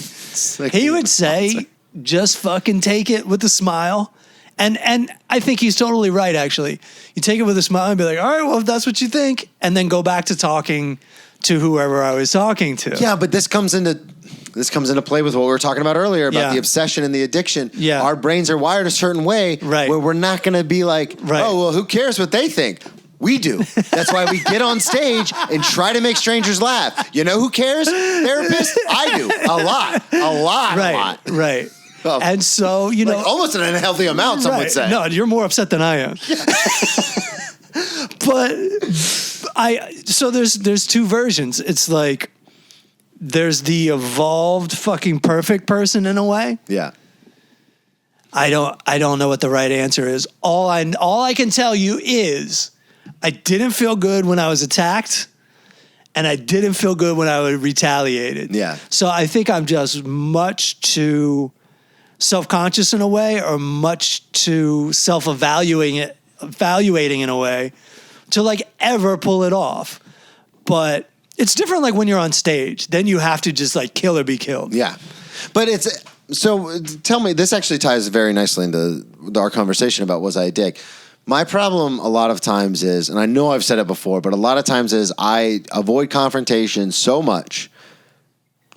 Like he would say, just fucking take it with a smile. And I think he's totally right, actually. You take it with a smile and be like, all right, well, if that's what you think, and then go back to talking to whoever I was talking to. Yeah, but this comes into play with what we were talking about earlier about the obsession and the addiction. Yeah. Our brains are wired a certain way where we're not going to be like, oh, well, who cares what they think? We do. That's why we get on stage and try to make strangers laugh. You know who cares? Therapists? I do. A lot. Right. Oh. And so, like almost an unhealthy amount, some would say. No, you're more upset than I am. But so there's two versions. It's like there's the evolved fucking perfect person in a way. Yeah. I don't know what the right answer is. All I can tell you is I didn't feel good when I was attacked. And I didn't feel good when I was retaliated. Yeah. So I think I'm just much too self-conscious in a way, or much too self-evaluating in a way to like ever pull it off. But it's different like when you're on stage. Then you have to just like kill or be killed. Yeah. But so tell me, this actually ties very nicely into our conversation about was I a dick? My problem a lot of times is, and I know I've said it before, but a lot of times is I avoid confrontation so much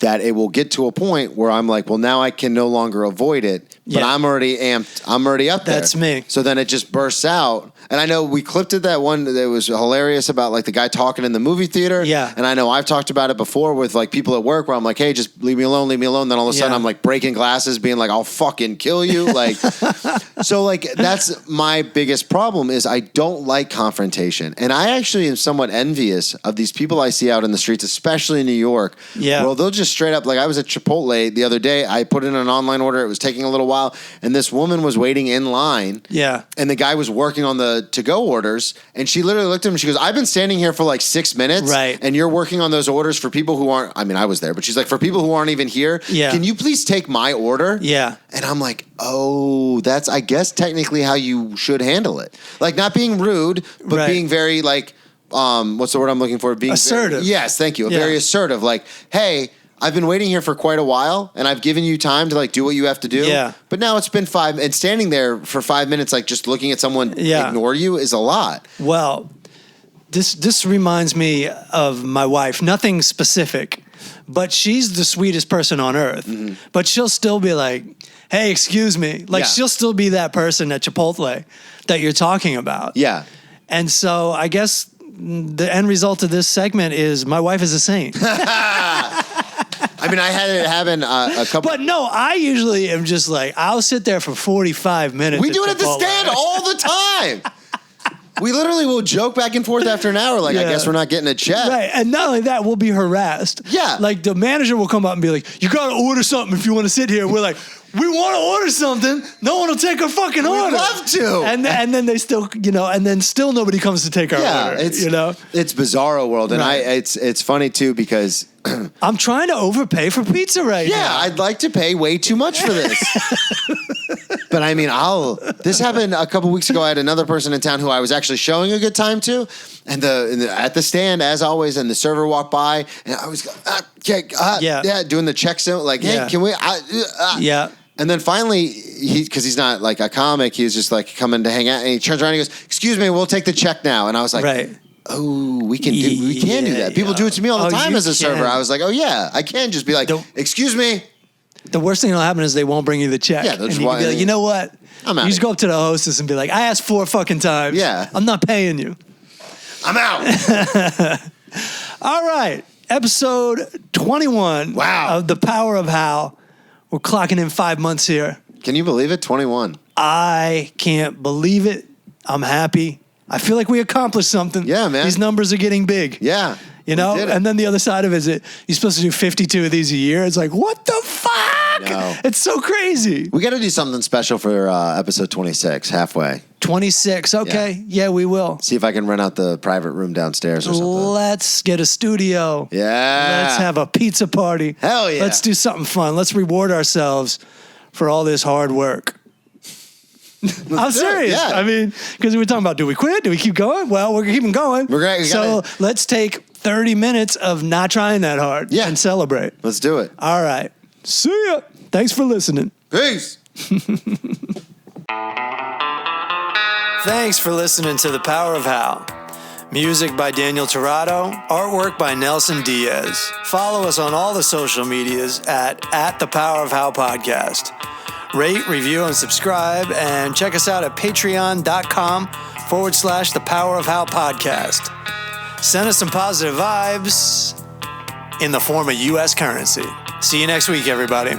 that it will get to a point where I'm like, well, now I can no longer avoid it, but I'm already amped. I'm already up there. That's me. So then it just bursts out. And I know we clipped it that one that was hilarious about like the guy talking in the movie theater. Yeah. And I know I've talked about it before with like people at work where I'm like, hey, just leave me alone. Then all of a sudden I'm like breaking glasses, being like, I'll fucking kill you. Like, so like that's my biggest problem is I don't like confrontation. And I actually am somewhat envious of these people I see out in the streets, especially in New York. Yeah. Well, they'll just straight up, like I was at Chipotle the other day. I put in an online order. It was taking a little while. while, and this woman was waiting in line. Yeah. And the guy was working on the to-go orders, and she literally looked at him and she goes, I've been standing here for like 6 minutes, right, and you're working on those orders for people who aren't, I mean, I was there, but she's like, for people who aren't even here, can you please take my order? Yeah. And I'm like, oh, that's, I guess, technically how you should handle it. Like, not being rude, but being very, like, what's the word I'm looking for? Being assertive. Yes, thank you. Very assertive. Like, hey, I've been waiting here for quite a while, and I've given you time to, like, do what you have to do. Yeah. But now it's been 5, and standing there for 5 minutes, like, just looking at someone ignore you is a lot. Well, this reminds me of my wife. Nothing specific, but she's the sweetest person on earth. Mm-hmm. But she'll still be like, hey, excuse me. Like, she'll still be that person at Chipotle that you're talking about. Yeah. And so I guess the end result of this segment is my wife is a saint. I mean, I had it happen a couple. But no, I usually am just like, I'll sit there for 45 minutes. We do it at the stand all the time. We literally will joke back and forth after an hour, like, I guess we're not getting a check. Right, and not only that, we'll be harassed. Yeah. Like, the manager will come up and be like, you got to order something if you want to sit here. We're like, we want to order something. No one will take our fucking order. We'd love to. And then they still, and then still nobody comes to take our order. It's bizarro world. And it's funny, too, because I'm trying to overpay for pizza now. Yeah, I'd like to pay way too much for this. But I mean, this happened a couple weeks ago. I had another person in town who I was actually showing a good time to, and at the stand, as always, and the server walked by, and I was doing the check zone, like, hey, can we? Yeah. And then finally, because he's not like a comic, he was just like coming to hang out, and he turns around and he goes, "Excuse me, we'll take the check now." And I was like, right. Oh, we can do that. People do it to me all the time as a server. I was like, oh yeah, I can just be like, excuse me. The worst thing that'll happen is they won't bring you the check. Yeah, that's and you can be like, you know what? I'm out. You just go up to the hostess and be like, I asked 4 fucking times. Yeah. I'm not paying you. I'm out. All right. Episode 21 of The Power of How. We're clocking in 5 months here. Can you believe it? 21. I can't believe it. I'm happy. I feel like we accomplished something. Yeah, man. These numbers are getting big. Yeah. And then the other side of it is you're supposed to do 52 of these a year. It's like, what the fuck? No. It's so crazy. We got to do something special for episode 26, halfway. 26, okay. Yeah, we will. See if I can rent out the private room downstairs or something. Let's get a studio. Yeah. Let's have a pizza party. Hell yeah. Let's do something fun. Let's reward ourselves for all this hard work. I'm serious. Yeah. I mean, because we were talking about, do we quit? Do we keep going? Well, we're keeping going. So let's take 30 minutes of not trying that hard and celebrate. Let's do it. All right. See ya. Thanks for listening. Peace. Thanks for listening to The Power of How. Music by Daniel Torado. Artwork by Nelson Diaz. Follow us on all the social medias at The Power of How Podcast. Rate, review, and subscribe, and check us out at patreon.com/The Power of How Podcast. Send us some positive vibes in the form of U.S. currency. See you next week, everybody.